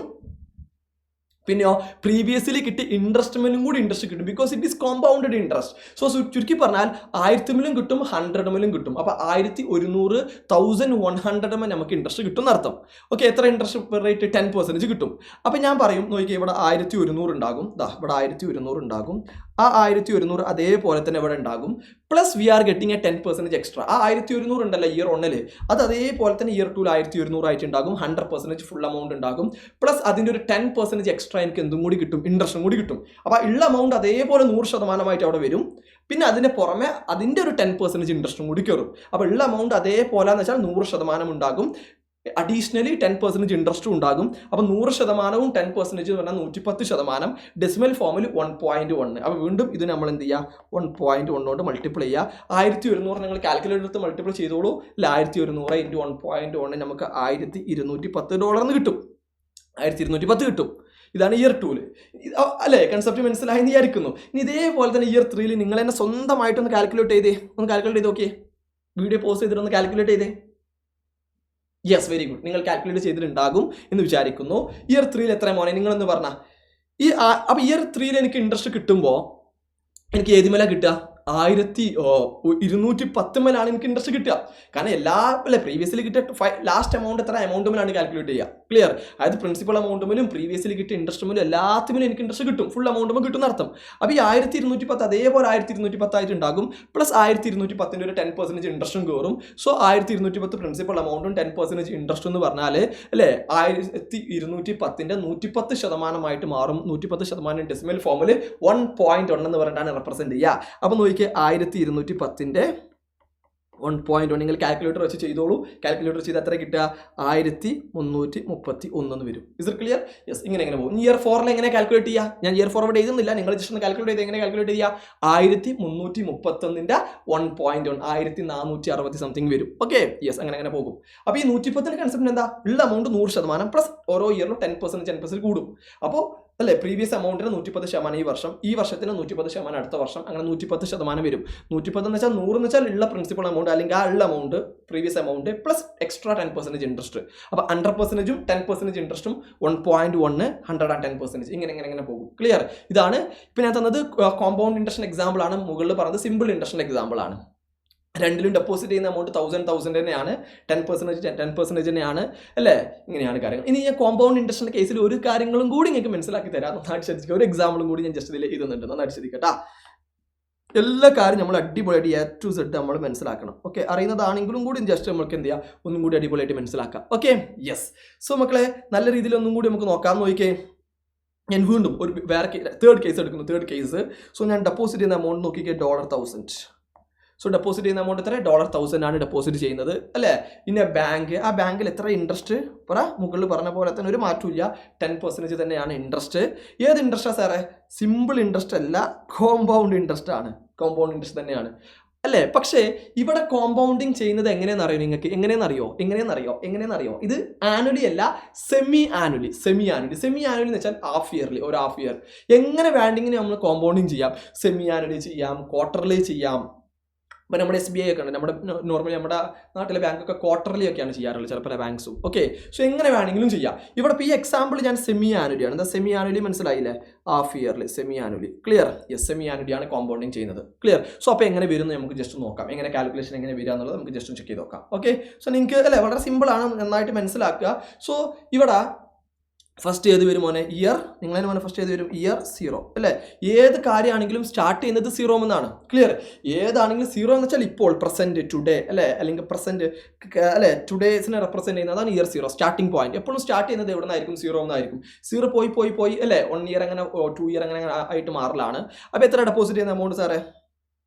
പിന്നെയോ പ്രീവിയസ്ലി കിട്ടിയ ഇൻട്രസ്റ്റ് കൂടി ഇൻട്രസ്റ്റ് കിട്ടും, because it is compounded interest. So ചുരുക്കി പറഞ്ഞാൽ 1000 കിട്ടും, 100 കിട്ടും. അപ്പോൾ 1100 1100 നമുക്ക് ഇൻട്രസ്റ്റ് കിട്ടും എന്നർത്ഥം. ഓക്കെ, എത്ര ഇൻട്രസ്റ്റ് റേറ്റ്? 10% കിട്ടും. അപ്പോൾ ഞാൻ പറയും, നോക്കിയാൽ ഇവിടെ 1100 ഉണ്ടാകും, ഇവിടെ 1100 ഉണ്ടാകും. ആ 1100 അതേപോലെ തന്നെ ഇവിടെ ഉണ്ടാകും. Plus we are getting a 10% extra. ആ 1100 ഉണ്ടല്ലോ ഇയർ 1 അത് അതേപോലെ തന്നെ ഇയർ 2 1100 ആയിട്ട് ഉണ്ടാകും. 100% ഫുൾ എമൗണ്ട് ഉണ്ടാകും. പ്ലസ് അതിൻ്റെ ഒരു 10% എക്സ്ട്രാ എനിക്ക് എന്തും കൂടി കിട്ടും, ഇൻട്രസ്റ്റും കൂടി കിട്ടും. അപ്പോൾ ഉള്ള എമൗണ്ട് അതേപോലെ 100% അവിടെ വരും. പിന്നെ അതിന് പുറമെ അതിൻ്റെ ഒരു 10% ഇൻട്രസ്റ്റും കൂടി കയറും. അപ്പോൾ ഉള്ള എമൗണ്ട് അതേപോലെ എന്ന് വെച്ചാൽ 100% ഉണ്ടാകും. അഡീഷണലി 10% ഇൻട്രസ്റ്റും ഉണ്ടാകും. അപ്പോൾ 100%വും 10% എന്ന് പറഞ്ഞാൽ 110%. ഡെസിമൽ ഫോമിൽ 1.1. അപ്പോൾ വീണ്ടും ഇത് നമ്മൾ എന്ത് ചെയ്യുക, 1.1 കൊണ്ട് മൾട്ടിപ്ലൈ ചെയ്യുക. 1100 നിങ്ങൾ കാൽക്കുലേറ്റർ എടുത്ത് മൾട്ടിപ്ലൈ ചെയ്തോളൂ. 1100 ഇൻറ്റു 1.1 നമുക്ക് $1210 കിട്ടും. 1210 കിട്ടും. ഇതാണ് ഇയർ 2 അല്ലേ? കൺസെപ്റ്റ് മനസ്സിലായെന്ന് വിചാരിക്കുന്നു. ഇനി ഇതേപോലെ തന്നെ ഇയർ 3 നിങ്ങൾ തന്നെ സ്വന്തമായിട്ടൊന്ന് കാൽക്കുലേറ്റ് ചെയ്ത് നോക്കിയേ. വീഡിയോ പോസ്റ്റ് ചെയ്തിട്ടൊന്ന് കാൽക്കുലേറ്റ് ചെയ്തേ. Yes, very good. നിങ്ങൾ കാൽക്കുലേറ്റ് ചെയ്തിട്ടുണ്ടാകും എന്ന് വിചാരിക്കുന്നു. ഇയർ 3 എത്ര മോനെ നിങ്ങളെന്ന് പറഞ്ഞാൽ അപ്പോൾ ഇയർ 3 എനിക്ക് ഇൻട്രസ്റ്റ് കിട്ടുമ്പോൾ എനിക്ക് ഏതുമേല കിട്ടുക? 1210 എനിക്ക് ഇൻട്രസ്റ്റ് കിട്ടുക. കാരണം അല്ലേ പ്രീവിയസ്ലി കിട്ടിയ ലാസ്റ്റ് എമൗണ്ട് എത്ര എമൗണ്ടുമിലാണ് കാൽക്കുലേറ്റ് ചെയ്യുക. ക്ലിയർ? അതായത് പ്രിൻസിപ്പൽ എമൗണ്ടുമിലും പ്രീവിയസ്ലി കിട്ടിയ ഇൻട്രസ്റ്റുമിലും എല്ലാത്തിനും എനിക്ക് ഇൻട്രസ്റ്റ് കിട്ടും, ഫുൾ എമൗണ്ടും കിട്ടുന്ന അർത്ഥം. അപ്പോൾ ഈ 1210 അതേപോലെ 1210 ആയിട്ടുണ്ടാകും. പ്ലസ് 1210 ഒരു 10% ഇൻട്രസ്റ്റും കയറും. സോ 1210 പ്രിൻസിപ്പൽ എമൗണ്ടും 10% ഇൻട്രസ്റ്റ് എന്ന് പറഞ്ഞാൽ അല്ലേ 1210 110% മാറും. 110% ഡെസിമൽ ഫോമിൽ 1.1 എന്ന് പറഞ്ഞിട്ടാണ് റെപ്രസെന്റ് ചെയ്യുക. അപ്പോൾ നോക്കിയാൽ 1210 1.1 നിങ്ങൾ കാൽക്കുലേറ്റർ വെച്ച് ചെയ്തോളൂ. കാൽക്കുലേറ്റർ ചെയ്ത് എത്ര കിട്ടുക? 1331 വരും. Is it clear? യെസ്. ഇങ്ങനെ പോകും. ഇയർ 4 എങ്ങനെ കാൽക്കുലേറ്റ് ചെയ്യുക? ഞാൻ ഇയർ 4 ഇവിടെ എഴുതുന്നില്ല, നിങ്ങൾ ജസ്റ്റ് ഒന്ന് കാൽക്കുലേറ്റ് ചെയ്ത് എങ്ങനെ കാൽക്കുലേറ്റ് ചെയ്യുക? 1331 1.1 1460 സംതിങ് വരും. Okay, yes. അങ്ങനെ പോകും. അപ്പോൾ ഈ 110 കൺസെപ്റ്റ് എന്താ? ഉള്ള എമൗണ്ട് 100% പ്ലസ് ഓരോ ഇയറിലും 10% കൂടും. അപ്പോൾ അല്ലേ പ്രീവിയസ് എമൗണ്ടിന് 110% ഈ വർഷത്തിന് 110% അടുത്ത വർഷം, അങ്ങനെ 110% വരും. 110 എന്ന് വെച്ചാൽ 100 എന്ന് വെച്ചാൽ ഉള്ള പ്രിൻസിപ്പൽ എമൗണ്ട് അല്ലെങ്കിൽ ആ ഉള്ള amount previous amount plus extra 10% interest. അപ്പോൾ 100%ഉം 10% ഇൻട്രസ്റ്റും 1.1 110% ഇങ്ങനെ പോകും. ക്ലിയർ? ഇതാണ് ഇപ്പം ഞാൻ തന്നത് കോമ്പൗണ്ട് ഇൻട്രസ്റ്റ് എക്സാമ്പിൾ ആണ്. മുകളിൽ പറഞ്ഞത് സിമ്പിൾ ഇൻട്രസ്റ്റ് എക്സാമ്പിൾ ആണ്. രണ്ടിലും ഡെപ്പോസിറ്റ് ചെയ്യുന്ന എമൗണ്ട് 1000 തന്നെയാണ്, 10% തന്നെയാണ് അല്ലേ? ഇങ്ങനെയാണ് കാര്യങ്ങൾ. ഇനി ഞാൻ കോമ്പൗണ്ട് ഇൻട്രസ്റ്റിന്റെ കേസിൽ ഒരു കാര്യങ്ങളും കൂടി നിങ്ങൾക്ക് മനസ്സിലാക്കി തരാം. നന്നായിട്ട് ശ്രദ്ധിക്കുക. ഒരു എക്സാമ്പിളും കൂടി ഞാൻ ജസ്റ്റ് ഇതിൽ എഴുതുന്നുണ്ട്, നന്നായിട്ട് ശ്രദ്ധിക്കട്ടാ. എല്ലാ കാര്യം നമ്മൾ അടിപൊളിയായിട്ട് A to Z നമ്മൾ മനസ്സിലാക്കണം. ഓക്കെ, അറിയുന്നതാണെങ്കിലും കൂടി ജസ്റ്റ് നമുക്ക് എന്ത് ചെയ്യാം, ഒന്നും കൂടി അടിപൊളിയായിട്ട് മനസ്സിലാക്കാം. Okay, yes. സോ മക്കളെ നല്ല രീതിയിൽ ഒന്നും കൂടി നമുക്ക് നോക്കാം. നോക്കിക്കേ, ഞാൻ വീണ്ടും ഒരു വേറെ തേർഡ് കേസ് എടുക്കുന്നു. Third case. സോ ഞാൻ ഡെപ്പോസിറ്റ് ചെയ്യുന്ന എമൗണ്ട് നോക്കിക്കേ, $1000. സോ ഡെപ്പോസിറ്റ് ചെയ്യുന്ന എമൗണ്ട് എത്ര? $1000 ആണ് ഡെപ്പോസിറ്റ് ചെയ്യുന്നത് അല്ലേ? പിന്നെ ബാങ്ക്, ആ ബാങ്കിൽ എത്ര ഇൻട്രസ്റ്റ് പറ? മുകളിൽ പറഞ്ഞ പോലെ തന്നെ ഒരു മാറ്റമില്ല, 10% തന്നെയാണ് ഇൻട്രസ്റ്റ്. ഏത് ഇൻട്രസ്റ്റാണ് സാറേ? സിമ്പിൾ ഇൻട്രസ്റ്റ് അല്ല, കോമ്പൗണ്ട് ഇൻട്രസ്റ്റ് ആണ്. കോമ്പൗണ്ട് ഇൻട്രസ്റ്റ് തന്നെയാണ് അല്ലേ? പക്ഷേ ഇവിടെ കോമ്പൗണ്ടിങ് ചെയ്യുന്നത് എങ്ങനെയാണെന്നറിയോ നിങ്ങൾക്ക്? എങ്ങനെയെന്നറിയോ? ഇത് ആനുവലി അല്ല, സെമി ആനുവലി എന്ന് വെച്ചാൽ ഹാഫ് ഇയർലി, ഒരു ഹാഫ് ഇയർ. എങ്ങനെ വേണ്ടെങ്കിലും നമ്മൾ കോമ്പൗണ്ടിങ് ചെയ്യാം. സെമി ആനുവലി ചെയ്യാം, ക്വാർട്ടർലി ചെയ്യാം. ഇപ്പോൾ നമ്മുടെ SBI ഒക്കെ ഉണ്ട്, നമ്മുടെ നോർമലി നമ്മുടെ നാട്ടിലെ ബാങ്കൊക്കെ ക്വാർട്ടർലി ഒക്കെയാണ് ചെയ്യാറുള്ളത്, ചില പല ബാങ്ക്സും. ഓക്കെ, സോ എങ്ങനെ വേണമെങ്കിലും ചെയ്യാം. ഇവിടെ ഇപ്പോൾ ഈ എക്സാമ്പിൾ ഞാൻ സെമി ആനുവലിയാണ്. എന്താ സെമി ആനുവലി മനസ്സിലായില്ലേ? Half yearly semi annually. Clear? Yes, semi ആനുവലിയാണ് കോമ്പൗണ്ടിങ് ചെയ്യുന്നത്. ക്ലിയർ? സോ അപ്പോൾ എങ്ങനെ വരും എന്ന് നമുക്ക് ജസ്റ്റ് നോക്കാം. എങ്ങനെ കാൽക്കുലേഷൻ എങ്ങനെ വരിക എന്നുള്ളത് നമുക്ക് ജസ്റ്റ് ചെക്ക് ചെയ്ത് നോക്കാം. ഓക്കെ, സോ നിങ്ങൾക്ക് അല്ലേ വളരെ സിമ്പിളാണ്, നന്നായിട്ട് മനസ്സിലാക്കുക. സോ ഇവിടെ ഫസ്റ്റ് ഏത് വരും മോനെ? ഇയർ. നിങ്ങളതിന് മോനെ ഫസ്റ്റ് ഏത് വരും? ഇയർ 0 അല്ലേ? ഏത് കാര്യമാണെങ്കിലും സ്റ്റാർട്ട് ചെയ്യുന്നത് 0 എന്നാണ്. ക്ലിയർ? ഏതാണെങ്കിലും 0 എന്ന് വെച്ചാൽ ഇപ്പോൾ, പ്രസന്റ്, ടുഡേ അല്ലേ? അല്ലെങ്കിൽ പ്രസന്റ് അല്ലേ, ടുഡേസിനെ റെപ്രസെന്റ് ചെയ്യുന്നതാണ് ഇയർ 0, സ്റ്റാർട്ടിംഗ് പോയിന്റ്. എപ്പോഴും സ്റ്റാർട്ട് ചെയ്യുന്നത് എവിടെ നിന്നായിരിക്കും? 0 എന്നായിരിക്കും. 0 പോയി അല്ലേ? 1 ഇയർ അങ്ങനെ 2 ഇയർ അങ്ങനെ ആയിട്ട് മാറലാണ്. അപ്പോൾ എത്ര ഡെപ്പോസിറ്റ് ചെയ്യുന്ന എമൗണ്ട് സാറേ?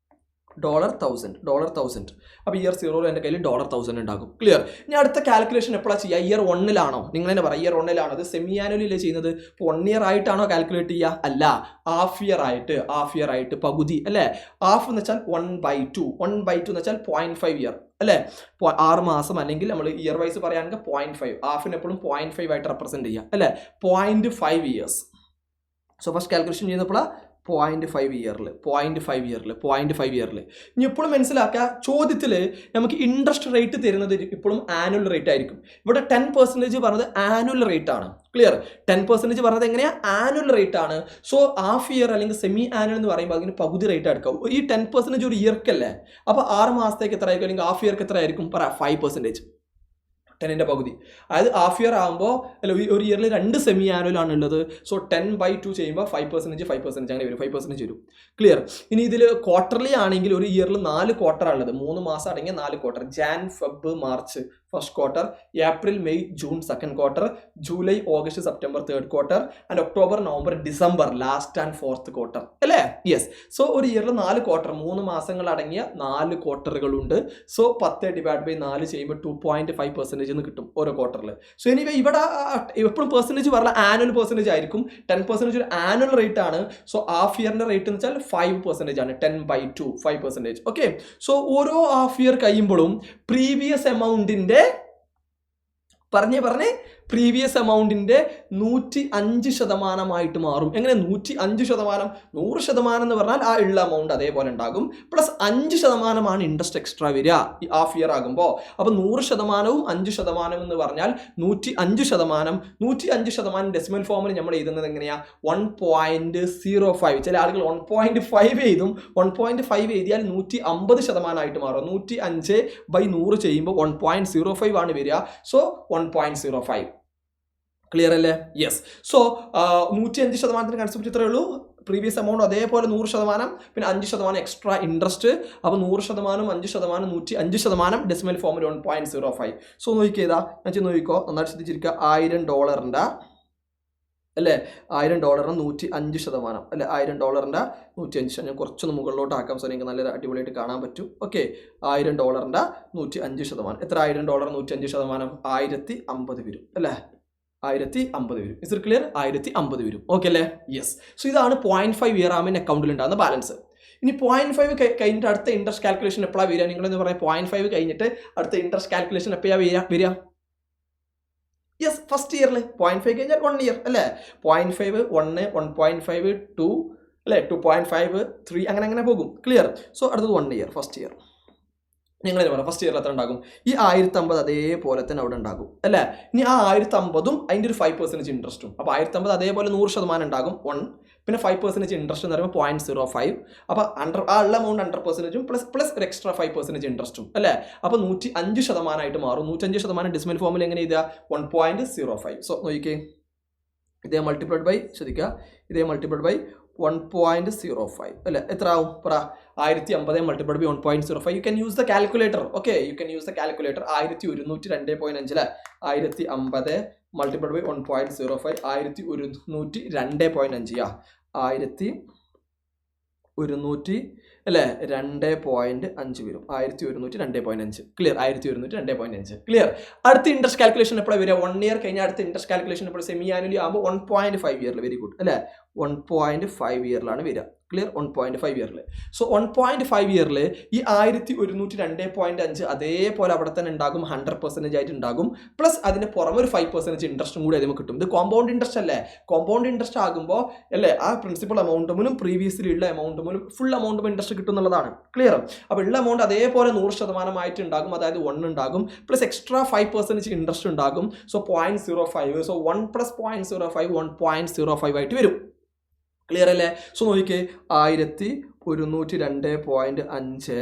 $1000. അപ്പോൾ ഇയർ 0 എൻ്റെ കയ്യിൽ $1000 ഉണ്ടാകും. ക്ലിയർ? ഇനി അടുത്ത കാൽക്കുലേഷൻ എപ്പോഴാണ് ചെയ്യുക? ഇയർ 1-ലാണോ? നിങ്ങൾ തന്നെ പറയാം, ഇയർ 1-ലാണോ? അത് സെമി ആനുവലിലേ ചെയ്യുന്നത്. ഇപ്പോൾ 1 ഇയർ ആയിട്ടാണോ കാൽക്കുലേറ്റ് ചെയ്യുക? അല്ല, ഹാഫ് ഇയർ ആയിട്ട് പകുതി അല്ലേ? ഹാഫ് എന്ന് വെച്ചാൽ 1/2 എന്ന് വെച്ചാൽ 0.5 ഇയർ അല്ലേ? 6 മാസം, അല്ലെങ്കിൽ നമ്മൾ ഇയർ വൈസ് പറയുകയാണെങ്കിൽ 0.5. ഹാഫിന് എപ്പോഴും 0.5 ആയിട്ട് റെപ്രസെന്റ് ചെയ്യുക അല്ലേ? 0.5 ഇയേഴ്സ്. സോ ഫസ്റ്റ് കാൽക്കുലേഷൻ ചെയ്യുന്നപ്പോൾ 0.5 ഇയറിൽ. ഇനി എപ്പോഴും മനസ്സിലാക്കുക, ചോദ്യത്തിൽ നമുക്ക് ഇൻട്രസ്റ്റ് റേറ്റ് തരുന്നത് ഇപ്പോഴും ആനുവൽ റേറ്റ് ആയിരിക്കും. ഇവിടെ 10% പറഞ്ഞത് ആനുവൽ റേറ്റ് ആണ്. ക്ലിയർ? 10% പറഞ്ഞത് എങ്ങനെയാ? ആനുവൽ റേറ്റ് ആണ്. സോ ഹാഫ് ഇയർ അല്ലെങ്കിൽ സെമി ആനുവൽ എന്ന് പറയുമ്പോൾ അതിന് പകുതി റേറ്റ് എടുക്കാം. ഈ 10% ഒരു ഇയർക്കല്ലേ, അപ്പോൾ 6 മാസത്തേക്ക് എത്ര ആയിരിക്കും, അല്ലെങ്കിൽ ഹാഫ് ഇയർക്ക് എത്ര ആയിരിക്കും? പറ 5%. 10ന്റെ പകുതി. അതായത് ഹാഫ് ഇയർ ആകുമ്പോൾ അല്ല, ഒരു ഇയറിൽ 2 സെമി ആനുവൽ ആണ് ഉള്ളത്. സോ 10/2 ചെയ്യുമ്പോൾ 5% അങ്ങനെ വരും, 5% വരും. ക്ലിയർ? ഇനി ഇതിൽ ക്വാർട്ടർലി ആണെങ്കിൽ ഒരു ഇയറിൽ 4 ക്വാർട്ടർ ഉള്ളത്, 3 മാസം അടങ്ങിയ 4 quarter. Jan, Feb, March first quarter, April, May, June second quarter, July, August, September third quarter, and October, November, December last and fourth quarter അല്ലേ? യെസ്. സോ ഒരു ഇയറിൽ 4 ക്വാർട്ടർ, 3 മാസങ്ങൾ അടങ്ങിയ 4 ക്വാർട്ടറുകളുണ്ട്. സോ 10/4 ചെയ്യുമ്പോൾ 2.5% എന്ന് കിട്ടും ഓരോ ക്വാർട്ടറിൽ. സോ എനിവേ ഇവിടെ എപ്പോഴും പെർസെൻറ്റേജ് പറഞ്ഞാൽ ആനുവൽ പെർസെൻറ്റേജ് ആയിരിക്കും. 10% ഒരു ആനുവൽ റേറ്റ് ആണ്. സോ ഹാഫ് ഇയറിന്റെ റേറ്റ് എന്ന് വെച്ചാൽ 5% ആണ്. 10/2 5%. ഓക്കെ. സോ ഓരോ ഹാഫ് ഇയർ കഴിയുമ്പോഴും പ്രീവിയസ് എമൗണ്ടിന്റെ പറഞ്ഞേ പ്രീവിയസ് എമൗണ്ടിന്റെ 105% മാറും. എങ്ങനെ 105%? 100% എന്ന് പറഞ്ഞാൽ ആ ഉള്ള എമൗണ്ട് അതേപോലെ ഉണ്ടാകും. പ്ലസ് 5% ഇൻട്രസ്റ്റ് എക്സ്ട്രാ വരിക ഈ ഹാഫ് ഇയർ ആകുമ്പോൾ. അപ്പോൾ 100%വും 5% എന്ന് പറഞ്ഞാൽ 105%. 105% ഡെസിമൽ ഫോമിൽ നമ്മൾ എഴുതുന്നത് എങ്ങനെയാ? 1.05. ചില ആളുകൾ 1.5 എഴുതും. 1.5 എഴുതിയാൽ 150% ആയിട്ട് മാറും. 105/100 ചെയ്യുമ്പോൾ 1.05 ആണ് വരിക. സോ 1.05. ക്ലിയർ അല്ലേ? യെസ്. സോ 105% കൺസെപ്റ്റ് ഇത്രയേ ഉള്ളൂ. പ്രീവിയസ് എമൗണ്ട് അതേപോലെ 100%, പിന്നെ 5% എക്സ്ട്രാ ഇൻട്രസ്റ്റ്. അപ്പോൾ 100%, 5%, 105%, ഡെസിമൽ ഫോമിൽ 1.05. സോ നോക്കിയതാ, ഞാൻ നോക്കിക്കോ, നന്നായിട്ട് ശ്രദ്ധിച്ചിരിക്കുക. $1000 അല്ലേ? $1000 105% അല്ലേ? $1000 105. ഞാൻ കുറച്ചൊന്ന് മുകളിലോട്ട് ആക്കാം. സോ നിങ്ങൾക്ക് നല്ല അടിപൊളിയായിട്ട് കാണാൻ പറ്റും. ഓക്കെ. $1000 105%. എത്ര? $1000 105%? 1050 വരും അല്ലേ? 1050 വരും. Is it clear? 1050 വരും. ഓക്കെ അല്ലേ? യെസ്. സോ ഇതാണ് 0.5 ഇയർ ആകുമ്പോൾ അക്കൗണ്ടിൽ ഉണ്ടാകുന്ന ബാലൻസ്. ഇനി 0.5 കഴിഞ്ഞിട്ട് അടുത്ത ഇൻട്രസ്റ്റ് കാൽക്കുലേഷൻ എപ്പോഴാണ് വരിക? നിങ്ങളെന്ന് പറയാം 0.5 കഴിഞ്ഞിട്ട് അടുത്ത ഇൻട്രസ്റ്റ് കാൽക്കുലേഷൻ എപ്പോഴാണ് വരിക? യെസ്, ഫസ്റ്റ് ഇയറിൽ. 0.5 കഴിഞ്ഞാൽ 1 ഇയർ അല്ലേ? 0.5 1, 1.5 2 അല്ലേ? 2.5 3 അങ്ങനെ പോകും. ക്ലിയർ? സോ അടുത്തത് 1 ഇയർ, ഫസ്റ്റ് ഇയർ. നിങ്ങളെന്ന് പറയാം ഫസ്റ്റ് ഇയറിൽ എത്ര ഉണ്ടാകും? ഈ 1050 അതേപോലെ തന്നെ അവിടെ ഉണ്ടാകും അല്ലേ? ഇനി ആ 1050ഉം അതിൻ്റെ ഒരു 5% ഇൻട്രസ്റ്റും. അപ്പോൾ 1050 അതേപോലെ 100% ഉണ്ടാകും 1, പിന്നെ 5% ഇൻട്രസ്റ്റ് എന്ന് പറയുമ്പോൾ 0.05. അപ്പോൾ ആ ഉള്ള എമൗണ്ട് 100%ഉം പ്ലസ് ഒരു എക്സ്ട്രാ 5% ഇൻട്രസ്റ്റും അല്ലേ? അപ്പോൾ 105% ആയിട്ട് മാറും. 105% ഡെസിമൽ ഫോമിൽ എങ്ങനെ എഴുതുക? 1.05. സോ നോക്കിക്കേ, ഇതേ മൾട്ടിപ്ലൈഡ് ബൈ, ശ്രദ്ധിക്കുക, ഇതേ മൾട്ടിപ്ലൈഡ് ബൈ 1.05 അല്ലേ? എത്ര ആവും? പറ. 1050 multiplied by 1.05. You can use the calculator. Okay, you can use the calculator. 1102.5 അല്ലേ? 1050 മൾട്ടിപ്ലൈഡ് ബൈ 1.05 1102.5. 1100 അല്ലേ? 2.5 വരും. 1102.5. ക്ലിയർ? 1102.5. ക്ലിയർ? അടുത്ത ഇൻട്രസ്റ്റ് കാൽക്കുലേഷൻ എപ്പോഴാണ് വരിക? 1 ഇയർ കഴിഞ്ഞാൽ അടുത്ത ഇൻട്രസ്റ്റ് കാൽക്കുലേഷൻ എപ്പോഴും സെമി ആനുവലി ആകുമ്പോൾ 1.5 ഇയറിൽ. വെരി ഗുഡ് അല്ലേ? 1.5 ഇയറിലാണ് വരിക. ക്ലിയർ? 1.5 ഇയറിൽ. സോ 1.5 ഇയറിൽ ഈ 1102.5 അതേപോലെ അവിടെ തന്നെ ഉണ്ടാകും. 100% ആയിട്ട് ഉണ്ടാകും. പ്ലസ് അതിന് പുറമെ ഒരു 5% ഇൻട്രസ്റ്റും കൂടി അതിന് കിട്ടും. ഇത് കോമ്പൗണ്ട് ഇൻട്രസ്റ്റ് അല്ലേ? കോമ്പൗണ്ട് ഇൻട്രസ്റ്റ് ആകുമ്പോൾ അല്ലേ ആ പ്രിൻസിപ്പൽ എമൗണ്ടും പ്രീവിയസ്ലി ഉള്ള എമൗണ്ടും ഫുൾ എമൗണ്ടും ഇൻട്രസ്റ്റ് കിട്ടും എന്നുള്ളതാണ്. ക്ലിയർ? അപ്പോൾ ഉള്ള എമൗണ്ട് അതേപോലെ 100% ആയിട്ട് ഉണ്ടാകും. അതായത് 1 ഉണ്ടാകും, പ്ലസ് എക്സ്ട്രാ 5% ഇൻട്രസ്റ്റ് ഉണ്ടാകും. സോ 0.05. സോ 1 + 0.05 1.05 ആയിട്ട് വരും. ക്ലിയർ അല്ലേ? സോ നോക്കിക്കേ, 1102.5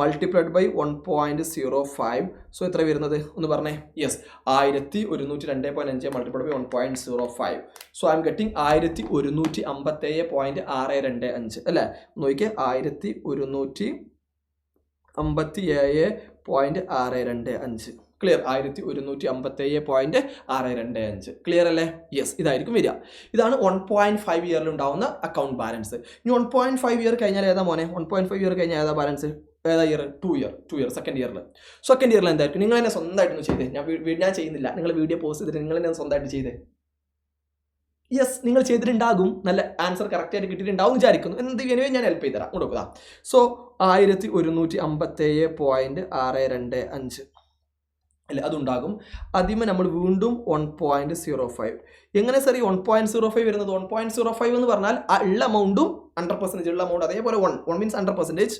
മൾട്ടിപ്ലൈഡ് ബൈ 1.05. സോ എത്ര വരുന്നത് ഒന്ന് പറഞ്ഞേ? Yes, 1102.5 multiplied by 1.05. So I'm getting 1157.625 അല്ലേ? നോക്കിക്കേ, 1157.625. ക്ലിയർ? 1157.625. ക്ലിയർ അല്ലേ? യെസ്, ഇതായിരിക്കും വരിക. ഇതാണ് 1.5 ഇയറിൽ ഉണ്ടാവുന്ന അക്കൗണ്ട് ബാലൻസ്. ഇനി 1.5 ഇയർ കഴിഞ്ഞാൽ ഏതാ മോനെ? 1.5 ഇയർ കഴിഞ്ഞാൽ ഏതാ ബാലൻസ്? ഏതാ ഇയർ? 2 ഇയർ സെക്കൻഡ് ഇയറിൽ. സെക്കൻഡ് ഇയറിൽ എന്തായിരിക്കും? നിങ്ങൾ തന്നെ സ്വന്തമായിട്ടൊന്നും ചെയ്തേ. ഞാൻ ചെയ്യുന്നില്ല. നിങ്ങൾ വീഡിയോ പോസ്റ്റ് ചെയ്തിട്ട് നിങ്ങൾ തന്നെ സ്വന്തമായിട്ട് ചെയ്തേ. യെസ്, നിങ്ങൾ ചെയ്തിട്ടുണ്ടാകും. നല്ല ആൻസർ കറക്റ്റായിട്ട് കിട്ടിയിട്ടുണ്ടാവും വിചാരിക്കുന്നു. എന്ത് ചെയ്യുന്നത് ഞാൻ ഹെൽപ്പ് ചെയ്തുതരാം. കൊടുക്കുക. സോ 1157.625 അല്ലേ? അതുണ്ടാകും. ആദ്യമേ നമ്മൾ വീണ്ടും 1.05. എങ്ങനെ സാർ ഈ 1.05 വരുന്നത്? 1.05 എന്ന് പറഞ്ഞാൽ ആ ഉള്ള എമൗണ്ടും 100% ഉള്ള amount അതേപോലെ 1 means 100%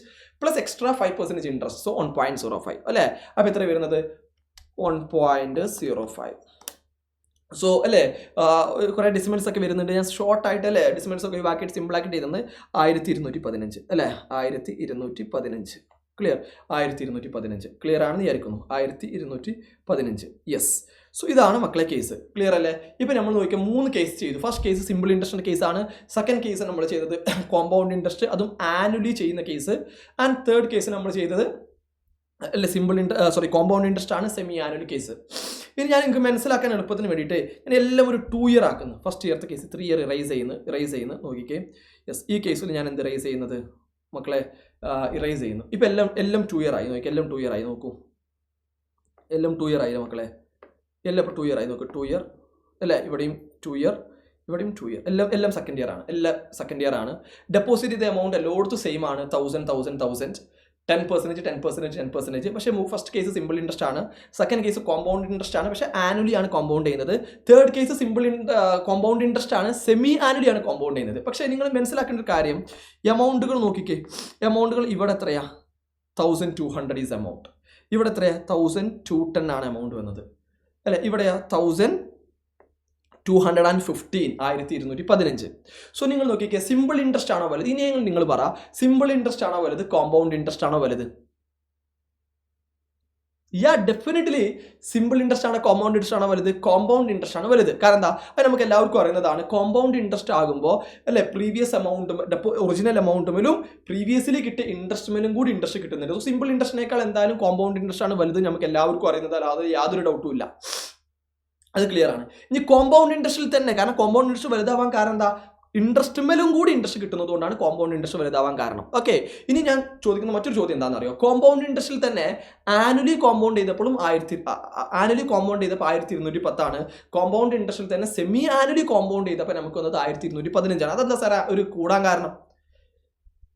plus extra 5% interest. So 1.05 അല്ലേ? അപ്പോൾ എത്ര വരുന്നത് 1.05. സോ അല്ലേ കുറേ ഡിസിമൽസ് ഒക്കെ വരുന്നുണ്ട്. ഞാൻ ഷോർട്ട് ആയിട്ട് അല്ലേ ഡിസിമൽസ് ഒക്കെ ഒഴിവാക്കിയിട്ട് സിമ്പിൾ ആക്കിയിട്ട് ഇരുന്നത് 1215 അല്ലേ 1215. ക്ലിയർ 1215 ക്ലിയർ ആണെന്ന് വിചാരിക്കുന്നു. 1215 യെസ്. സോ ഇതാണ് മക്കളെ കേസ്. ക്ലിയർ അല്ലേ? ഇപ്പം നമ്മൾ നോക്കിയാൽ 3 കേസ് ചെയ്തു. ഫസ്റ്റ് കേസ് സിമ്പിൾ ഇൻട്രസ്റ്റിൻ്റെ കേസാണ്. സെക്കൻഡ് കേസ് നമ്മൾ ചെയ്തത് കോമ്പൗണ്ട് ഇൻട്രസ്റ്റ്, അതും ആനുവലി ചെയ്യുന്ന കേസ്. ആൻഡ് തേർഡ് കേസ് നമ്മൾ ചെയ്തത് അല്ല കോമ്പൗണ്ട് ഇൻട്രസ്റ്റ് ആണ്, സെമി ആനുവൽ കേസ്. ഇനി ഞാൻ നിങ്ങൾക്ക് മനസ്സിലാക്കാൻ എളുപ്പത്തിന് വേണ്ടിയിട്ട് ഞാൻ എല്ലാം ഒരു 2 ഇയർ ആക്കുന്നു. ഫസ്റ്റ് ഇയർത്തെ കേസ് 3 ഇയർ ഇറൈസ് ചെയ്യുന്നു നോക്കിക്കേ. യെസ്, ഈ കേസിൽ ഞാൻ എന്ത് ഇറൈസ് ചെയ്യുന്നത് മക്കളെ ഇറൈസ് ചെയ്യുന്നു. ഇപ്പം എല്ലാം 2 ഇയർ ആയി നോക്കി. എല്ലാം 2 ഇയർ ആയി നോക്കൂ. എല്ലാം 2 ഇയർ ആയില്ല മക്കളെ. എല്ലാം ഇപ്പോൾ 2 ഇയർ ആയി നോക്കൂ. 2 ഇയർ അല്ലേ? ഇവിടെയും 2 ഇയർ, ഇവിടെയും 2 ഇയർ. എല്ലാം സെക്കൻഡ് ഇയർ ആണ്. എല്ലാം സെക്കൻഡ് ഇയർ ആണ്. ഡെപ്പോസിറ്റ് ചെയ്ത എമൗണ്ട് എല്ലായിടത്തും സെയിം ആണ്. 1000 10%. പക്ഷേ ഫസ്റ്റ് കേസ് സിമ്പിൾ ഇൻട്രസ്റ്റ് ആണ്, സെക്കൻഡ് കേസ് കോമ്പൗണ്ട് ഇൻട്രസ്റ്റ് ആണ്. പക്ഷേ ആനുവലി ആണ് കോമ്പൗണ്ട് ചെയ്യുന്നത്. തേർഡ് കേസ് കോമ്പൗണ്ട് ഇൻട്രസ്റ്റ് ആണ്, സെമി ആനുവലി ആണ് കോമ്പൗണ്ട് ചെയ്യുന്നത്. പക്ഷേ നിങ്ങൾ മനസ്സിലാക്കേണ്ട ഒരു കാര്യം, എമൗണ്ടുകൾ നോക്കിക്കേ. എമൗണ്ടുകൾ ഇവിടെ എത്രയാ 1200 ഈസ് എമൗണ്ട്. ഇവിടെ എത്രയാ 1210 ആണ് എമൗണ്ട് വന്നത് അല്ലേ? ഇവിടെയാ 1215 1215. സോ നിങ്ങൾ നോക്കിക്കേ, സിമ്പിൾ ഇൻട്രസ്റ്റ് ആണോ വലുത്? ഇനി നിങ്ങൾ പറ, സിമ്പിൾ ഇൻട്രസ്റ്റ് ആണോ വലുത്, കോമ്പൗണ്ട് ഇൻട്രസ്റ്റ് ആണോ വലുത്? ഡെഫിനറ്റ്ലി സിമ്പിൾ ഇൻട്രസ്റ്റ് ആണ്, കോമ്പൗണ്ട് ഇൻട്രസ്റ്റ് ആണോ വലുത്? കോമ്പൗണ്ട് ഇൻട്രസ്റ്റ് ആണ് വലുത്. കാരണം എന്താ, അത് നമുക്ക് എല്ലാവർക്കും അറിയുന്നതാണ്. കോമ്പൗണ്ട് ഇൻട്രസ്റ്റ് ആകുമ്പോൾ അല്ലെ പ്രീവിയസ് എമൗണ്ടും ഒറിജിനൽ എമൗണ്ടുമിലും പ്രീവിയസ്ലി കിട്ടിയ ഇൻട്രസ്റ്റുമിലും കൂടി ഇൻട്രസ്റ്റ് കിട്ടുന്നുണ്ട്. സോ സിമ്പിൾ ഇൻട്രസ്റ്റിനേക്കാൾ എന്തായാലും കോമ്പൗണ്ട് ഇൻട്രസ്റ്റ് ആണ് വലുത്, നമുക്ക് എല്ലാവർക്കും അറിയുന്നതാണ്. അത് യാതൊരു ഡൗട്ടും ഇല്ല. അത് ക്ലിയർ ആണ്. ഇനി കോമ്പൗണ്ട് ഇൻട്രസ്റ്റിൽ തന്നെ, കാരണം കോമ്പൗണ്ട് ഇൻട്രസ്റ്റ് വലുതാവാൻ കാരണം എന്താ, ഇൻട്രസ്റ്റുമേലും കൂടി ഇൻട്രസ്റ്റ് കിട്ടുന്നത് കൊണ്ടാണ് കോമ്പൗണ്ട് ഇൻട്രസ്റ്റ് വലുതാവാൻ കാരണം. ഓക്കെ, ഇനി ഞാൻ ചോദിക്കുന്ന മറ്റൊരു ചോദ്യം എന്താണെന്ന് അറിയോ? കോമ്പൗണ്ട് ഇൻട്രസ്റ്റിൽ തന്നെ ആനുവലി കോമ്പൗണ്ട് ചെയ്തപ്പോഴും 1210 ആണ്. കോമ്പൗണ്ട് ഇൻട്രസ്റ്റിൽ തന്നെ സെമി ആനുവലി കോമ്പൗണ്ട് ചെയ്തപ്പോൾ നമുക്ക് വന്നത് 1215 ആണ്. അതെന്താ സാറേ ഒരു കൂടാൻ കാരണം?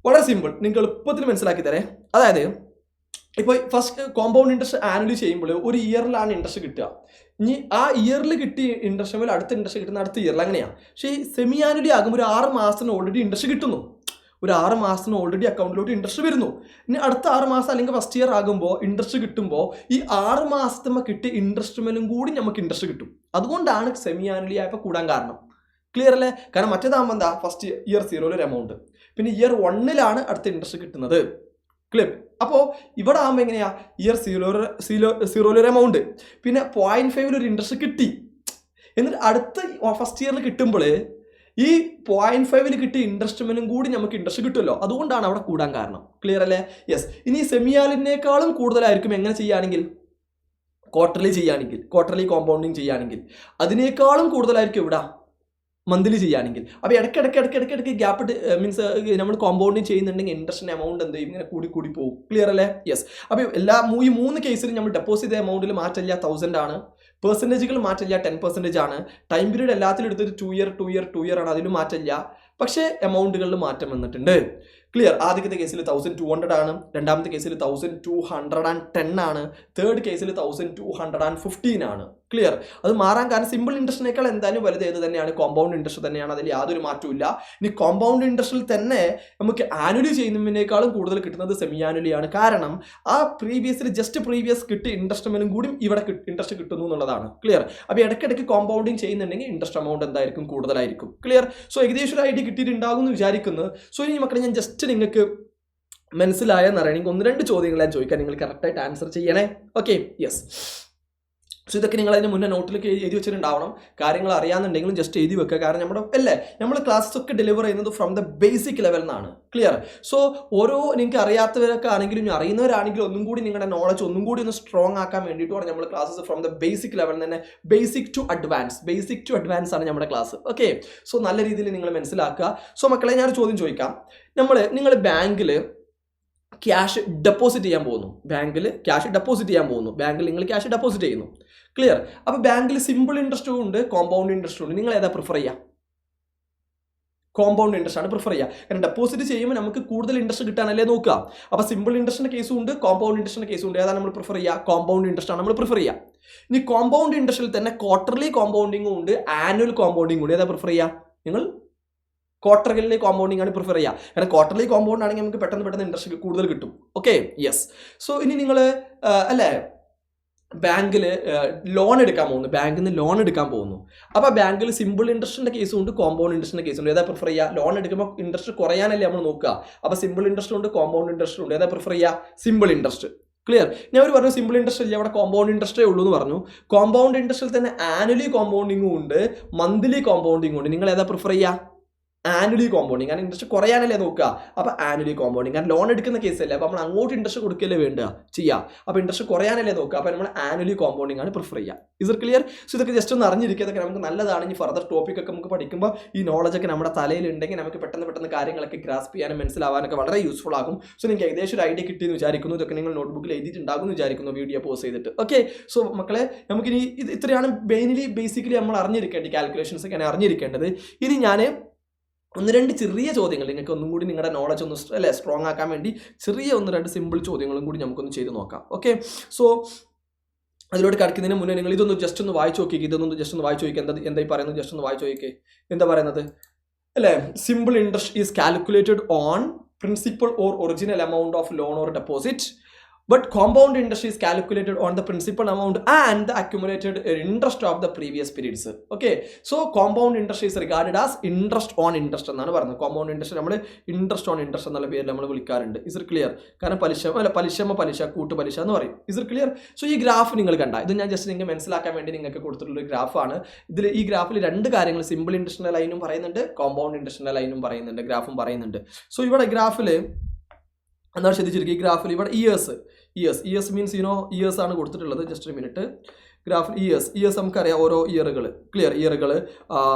വളരെ സിമ്പിൾ, നിങ്ങൾക്ക് എളുപ്പത്തിൽ മനസ്സിലാക്കി തരേ. അതായത് ഇപ്പോൾ ഫസ്റ്റ് കോമ്പൗണ്ട് ഇൻട്രസ്റ്റ് ആനുവലി ചെയ്യുമ്പോൾ ഒരു ഇയറിലാണ് ഇൻട്രസ്റ്റ് കിട്ടുക. ഇനി ആ ഇയറിൽ കിട്ടിയ ഇൻട്രസ്റ്റ് മേലെ അടുത്ത ഇൻട്രസ്റ്റ് കിട്ടുന്ന അടുത്ത ഇയറിൽ അങ്ങനെയാണ്. പക്ഷേ ഈ സെമി ആനുവലി ആകുമ്പോൾ ഒരു 6 മാസത്തിന് ഓൾറെഡി ഇൻട്രസ്റ്റ് കിട്ടുന്നു. ഒരു 6 മാസത്തിന് ഓൾറെഡി അക്കൗണ്ടിലോട്ട് ഇൻട്രസ്റ്റ് വരുന്നു. ഇനി അടുത്ത 6 മാസം അല്ലെങ്കിൽ ഫസ്റ്റ് ഇയർ ആകുമ്പോൾ ഇൻട്രസ്റ്റ് കിട്ടുമ്പോൾ ഈ 6 മാസത്തെ കിട്ടിയ ഇൻട്രസ്റ്റ് മേലും കൂടി നമുക്ക് ഇൻട്രസ്റ്റ് കിട്ടും. അതുകൊണ്ടാണ് സെമി ആനുവലി ആയപ്പോൾ കൂടാൻ കാരണം. ക്ലിയർ അല്ലേ? കാരണം മറ്റേതാകുമ്പോൾ എന്താ, ഫസ്റ്റ് ഇയർ 0 ഒരു എമൗണ്ട്, പിന്നെ ഇയർ 1 അടുത്ത ഇൻട്രസ്റ്റ് കിട്ടുന്നത്. ക്ലിയർ? അപ്പോൾ ഇവിടെ ആകുമ്പോൾ എങ്ങനെയാ, ഇയർ 0 ഒരു എമൗണ്ട്, പിന്നെ 0.5 ഒരു ഇൻട്രസ്റ്റ് കിട്ടി. എന്നിട്ട് അടുത്ത ഫസ്റ്റ് ഇയറിൽ കിട്ടുമ്പോൾ ഈ 0.5 കിട്ടിയ ഇൻട്രസ്റ്റുമേലും കൂടി നമുക്ക് ഇൻട്രസ്റ്റ് കിട്ടുമല്ലോ. അതുകൊണ്ടാണ് അവിടെ കൂടാൻ കാരണം. ക്ലിയർ അല്ലേ? യെസ്. ഇനി സെമിയാലിനേക്കാളും കൂടുതലായിരിക്കും എങ്ങനെ ചെയ്യുകയാണെങ്കിൽ, ക്വാർട്ടർലി കോമ്പൗണ്ടിങ് ചെയ്യുകയാണെങ്കിൽ അതിനേക്കാളും കൂടുതലായിരിക്കും ഇവിടെ മന്ത്ലി ചെയ്യുകയാണെങ്കിൽ. അപ്പോൾ ഇടയ്ക്കിടയ്ക്ക് ഗ്യാപ്പ് മീൻസ് നമ്മൾ കോമ്പൗണ്ടിങ് ചെയ്യുന്നുണ്ടെങ്കിൽ ഇൻട്രസ്റ്റിൻ്റെ എമൗണ്ട് എന്ത് ചെയ്യും, ഇങ്ങനെ കൂടി പോകും. ക്ലിയർ അല്ലേ? യെസ്. അപ്പോൾ ഈ 3 കേസിലും നമ്മൾ ഡെപ്പോസിറ്റ് ചെയ്ത എമൗണ്ടിൽ മാറ്റമില്ല, 1000 ആണ്. പെർസെൻറ്റേജുകൾ മാറ്റില്ല, 10% ആണ്. ടൈം പീരീഡ് എല്ലാത്തിലും എടുത്തൊരു 2 ഇയർ ആണ്, അതിലും മാറ്റില്ല. പക്ഷേ എമൗണ്ടുകളിൽ മാറ്റം വന്നിട്ടുണ്ട്. ക്ലിയർ? ആദ്യത്തെ കേസിൽ 1200 ആണ്, രണ്ടാമത്തെ കേസിൽ 1210 ആണ്, തേർഡ് കേസിൽ 1215 ആണ്. ക്ലിയർ? അത് മാറാൻ കാരണം സിമ്പിൾ ഇൻട്രസ്റ്റിനേക്കാൾ എന്തായാലും വലുത് ഏത് തന്നെയാണ്, കോമ്പൗണ്ട് ഇൻട്രസ്റ്റ് തന്നെയാണ്. അതിൽ യാതൊരു മാറ്റവും ഇല്ല. ഇനി കോമ്പൗണ്ട് ഇൻട്രസ്റ്റിൽ തന്നെ നമുക്ക് ആനുവലി ചെയ്യുന്നതിനേക്കാളും കൂടുതൽ കിട്ടുന്നത് സെമി ആനുവലി ആണ്. കാരണം ആ പ്രീവിയസ് കിട്ടിയ ഇൻട്രസ്റ്റുമേലും കൂടി ഇവിടെ ഇൻട്രസ്റ്റ് കിട്ടുന്നു എന്നുള്ളതാണ്. ക്ലിയർ? അപ്പോൾ ഇടയ്ക്കിടയ്ക്ക് കോമ്പൗണ്ടിങ് ചെയ്യുന്നുണ്ടെങ്കിൽ ഇൻട്രസ്റ്റ് എമൗണ്ട് എന്തായിരിക്കും, കൂടുതലായിരിക്കും. ക്ലിയർ? സോ ഏകദേശം ഒരു ഐഡിയ കിട്ടിയിട്ടുണ്ടാകും എന്ന് വിചാരിക്കുന്നു. സോ ഇനി മക്കളെ ഞാൻ ജസ്റ്റ് നിങ്ങൾക്ക് മനസ്സിലായെന്ന് അറിയണമെങ്കിൽ 1-2 ചോദ്യങ്ങൾ ഞാൻ ചോദിക്കാൻ, നിങ്ങൾ കറക്റ്റായിട്ട് ആൻസർ ചെയ്യണേ. Okay, yes. സോ ഇതൊക്കെ നിങ്ങൾ അതിന് മുന്നേ നോട്ടിലേക്ക് എഴുതി വെച്ചിട്ടുണ്ടാവണം. കാര്യങ്ങൾ അറിയാമെന്നുണ്ടെങ്കിലും ജസ്റ്റ് എഴുതി വെക്കുക. കാരണം നമ്മൾ ക്ലാസ്സസ് ഒക്കെ ഡെലിവർ ചെയ്യുന്നത് ഫ്രം ദ ബേസിക് ലെവൽ നിന്നാണ്. ക്ലിയർ? സോ ഓരോ നിങ്ങൾക്ക് അറിയാത്തവരൊക്കെ ആണെങ്കിലും അറിയുന്നവരാണെങ്കിലും ഒന്നും കൂടി നിങ്ങളുടെ നോളജ് ഒന്നും കൂടി ഒന്ന് സ്ട്രോങ് ആക്കാൻ വേണ്ടിയിട്ടാണ് നമ്മൾ classes from the basic level തന്നെ, ബേസിക് ടു അഡ്വാൻസ് ആണ് നമ്മുടെ ക്ലാസ്. ഓക്കെ, സോ നല്ല രീതിയിൽ നിങ്ങൾ മനസ്സിലാക്കുക. സോ മക്കളെ ഞാനൊരു ചോദ്യം ചോദിക്കാം. നിങ്ങൾ ബാങ്കിൽ ക്യാഷ് ഡെപ്പോസിറ്റ് ചെയ്യാൻ പോകുന്നു. ബാങ്കിൽ നിങ്ങൾ ക്യാഷ് ഡെപ്പോസിറ്റ് ചെയ്യുന്നു. ക്ലിയർ? അപ്പോൾ ബാങ്കിൽ സിമ്പിൾ ഇൻട്രസ്റ്റും ഉണ്ട്, കോമ്പൗണ്ട് ഇൻട്രസ്റ്റും ഉണ്ട്. നിങ്ങൾ ഏതാ പ്രിഫർ ചെയ്യുക? കോമ്പൗണ്ട് ഇൻട്രസ്റ്റ് ആണ് പ്രിഫർ ചെയ്യുക. കാരണം ഡെപ്പോസിറ്റ് ചെയ്യുമ്പോൾ നമുക്ക് കൂടുതൽ ഇൻട്രസ്റ്റ് കിട്ടാനല്ലേ നോക്കുക. അപ്പോൾ സിമ്പിൾ ഇൻട്രസ്റ്റിൻ്റെ കേസും ഉണ്ട്, കോമ്പൗണ്ട് ഇൻട്രസ്റ്റിൻ്റെ കേസും ഉണ്ട്. ഏതാണ് നമ്മൾ പ്രിഫർ ചെയ്യുക? കോമ്പൗണ്ട് ഇൻട്രസ്റ്റ് ആണ് നമ്മൾ പ്രിഫർ ചെയ്യുക. ഇനി കോമ്പൗണ്ട് ഇൻട്രസ്റ്റിൽ തന്നെ ക്വാർട്ടർലി കോമ്പൗണ്ടിങ്ങും ഉണ്ട്, ആനുവൽ കോമ്പൗണ്ടിങ്ങും ഉണ്ട്. ഏതാ പ്രിഫർ ചെയ്യുക നിങ്ങൾ? ക്വാർട്ടർലി കോമ്പൗണ്ടിങ് ആണ് പ്രിഫർ ചെയ്യുക. കാരണം ക്വാർട്ടർലി കോമ്പൗണ്ട് ആണെങ്കിൽ നമുക്ക് പെട്ടെന്ന് ഇൻട്രസ്റ്റ് കൂടുതൽ കിട്ടും. Okay, yes. സോ ഇനി നിങ്ങൾ അല്ലേ ബാങ്കിൽ ലോൺ എടുക്കാൻ പോകുന്നു, ബാങ്കിൽ നിന്ന് ലോൺ എടുക്കാൻ പോകുന്നു. അപ്പോൾ ബാങ്കിൽ സിമ്പിൾ ഇൻട്രസ്റ്റിൻ്റെ കേസും ഉണ്ട്, കോമ്പൗണ്ട് ഇൻട്രസ്റ്റിൻ്റെ കേസും ഉണ്ട്. ഏതാ പ്രിഫർ ചെയ്യുക? ലോൺ എടുക്കുമ്പോൾ ഇൻട്രസ്റ്റ് കുറയാനല്ലേ നമ്മൾ നോക്കുക. അപ്പോൾ സിമ്പിൾ ഇൻട്രസ്റ്റ് ഉണ്ട്, കോമ്പൗണ്ട് ഇൻട്രസ്റ്റ് ഉണ്ട്. ഏതാ പ്രിഫർ ചെയ്യുക? Simple interest. ക്ലിയർ. ഞാൻ അവർ പറഞ്ഞു സിമ്പിൾ ഇൻട്രസ്റ്റ് ഇല്ല, അവിടെ കോമ്പൗണ്ട് ഇൻട്രസ്റ്റേ ഉള്ളൂ എന്ന് പറഞ്ഞു. കോമ്പൗണ്ട് ഇൻട്രസ്റ്റിൽ തന്നെ ആനുവലി കോമ്പൗണ്ടിങ്ങും ഉണ്ട്, മന്ത്ലി കോമ്പൗണ്ടിങ്ങും ഉണ്ട്. നിങ്ങൾ ഏതാ പ്രിഫർ ചെയ്യുക? Annually compounding. കാരണം ഇൻട്രസ്റ്റ് കുറയാനല്ലേ നോക്കുക. അപ്പോൾ ആനുവലി കോമ്പൗണ്ടിങ്. കാരണം ലോൺ എടുക്കുന്ന കേസല്ലേ, അപ്പോൾ നമ്മൾ അങ്ങോട്ട് ഇൻട്രസ്റ്റ് കൊടുക്കല്ലേ വേണ്ടുക ചെയ്യുക. അപ്പോൾ ഇൻട്രസ്റ്റ് കുറയാനല്ലേ നോക്കുക. അപ്പോൾ നമ്മൾ ആനുവലി കോമ്പൗണ്ടിങ് ആണ് പ്രിഫർ ചെയ്യുക. Is it clear? സോ ഇതൊക്കെ ജസ്റ്റ് ഒന്ന് അറിഞ്ഞിരിക്കുക. ഇതൊക്കെ നമുക്ക് നല്ലതാണ്. ഇനി ഫർദർ ടോപ്പിക്കൊക്കെ നമുക്ക് പഠിക്കുമ്പോൾ ഈ നോളജൊക്കെ നമ്മുടെ തലയിലുണ്ടെങ്കിൽ നമുക്ക് പെട്ടെന്ന് കാര്യങ്ങളൊക്കെ ഗ്രാസ്പ് ചെയ്യാനും മനസ്സിലാവാനൊക്കെ വളരെ യൂസ്ഫുൾ ആകും. സോ നിങ്ങൾക്ക് ഏകദേശം ഒരു ഐഡിയ കിട്ടിയെന്ന് വിചാരിക്കുന്നു. ഇതൊക്കെ നിങ്ങൾ നോട്ട്ബുക്കിൽ എഴുതിയിട്ടുണ്ടാകും എന്ന് വിചാരിക്കുന്നു വീഡിയോ പോസ്റ്റ് ചെയ്തിട്ട്. ഓക്കെ, സോ മക്കളെ നമുക്കിനി ഇത്രയാണ് ബേസിക്കലി നമ്മൾ അറിഞ്ഞിരിക്കേണ്ടത്. കാൽക്കുലേഷൻസ് ഒക്കെയാണ് അറിഞ്ഞിരിക്കേണ്ടത്. ഇനി ഞാൻ ഒന്ന് രണ്ട് ചെറിയ ചോദ്യങ്ങൾ നിങ്ങൾക്ക് ഒന്നും കൂടി നിങ്ങളുടെ നോളജ് ഒന്ന് സ്ട്രോങ് ആക്കാൻ വേണ്ടി ചെറിയ ഒന്ന് രണ്ട് സിമ്പിൾ ചോദ്യങ്ങളും കൂടി നമുക്കൊന്ന് ചെയ്ത് നോക്കാം. ഓക്കെ, സോ അതിലോട്ട് കിടക്കുന്നതിന് മുന്നേ നിങ്ങൾ ഇതൊന്ന് ജസ്റ്റ് ഒന്ന് വായിച്ചു നോക്കിക്കുക. ഇതൊന്ന് ജസ്റ്റ് ഒന്ന് വായിച്ചു നോക്കിക്കുക. എന്തായി പറയുന്നത്? ജസ്റ്റ് ഒന്ന് വായിച്ചു നോക്കിക്കേ. എന്താ പറയുന്നത് അല്ലേ? Simple interest is calculated on principal or original amount of loan or deposit. But compound interest is calculated on the principal amount and the accumulated interest of the previous periods. Okay, so compound interest is regarded as interest on interest എന്നാണ് പറയുന്നത്. Compound interest നമ്മൾ interest on interest എന്നുള്ള പേരിൽ നമ്മൾ വിളിക്കാറുണ്ട്. Is it clear? കാരണം പലിശ കൂട്ടുപലിശ എന്ന് പറയും. Is it clear? സോ ഈ ഗ്രാഫ് നിങ്ങൾ കണ്ട, ഇത് ഞാൻ ജസ്റ്റ് നിങ്ങൾക്ക് മനസ്സിലാക്കാൻ വേണ്ടി നിങ്ങൾക്ക് കൊടുത്തിട്ടുള്ള ഒരു ഗ്രാഫാണ്. ഇതിൽ ഈ ഗ്രാഫിൽ രണ്ട് കാര്യങ്ങൾ, സിമ്പിൾ ഇൻട്രസ്റ്റിൻ്റെ ലൈനും പറയുന്നുണ്ട്, കോമ്പൗണ്ട് ഇൻട്രസ്റ്റിൻ്റെ ലൈനും പറയുന്നുണ്ട്, ഗ്രാഫും പറയുന്നുണ്ട്. സോ ഇവിടെ ഗ്രാഫിൽ എന്താണ് ശ്രദ്ധിച്ചിരിക്കുക? ഈ ഗ്രാഫിൽ ഇവിടെ ഇയേഴ്സ് മീൻസ് ഇയേഴ്സ് ആണ് കൊടുത്തിട്ടുള്ളത്. ജസ്റ്റ് ഒരു മിനിറ്റ്. ഗ്രാഫിൽ ഇയേഴ്സ് നമുക്കറിയാം, ഓരോ ഇയറുകൾ. ക്ലിയർ?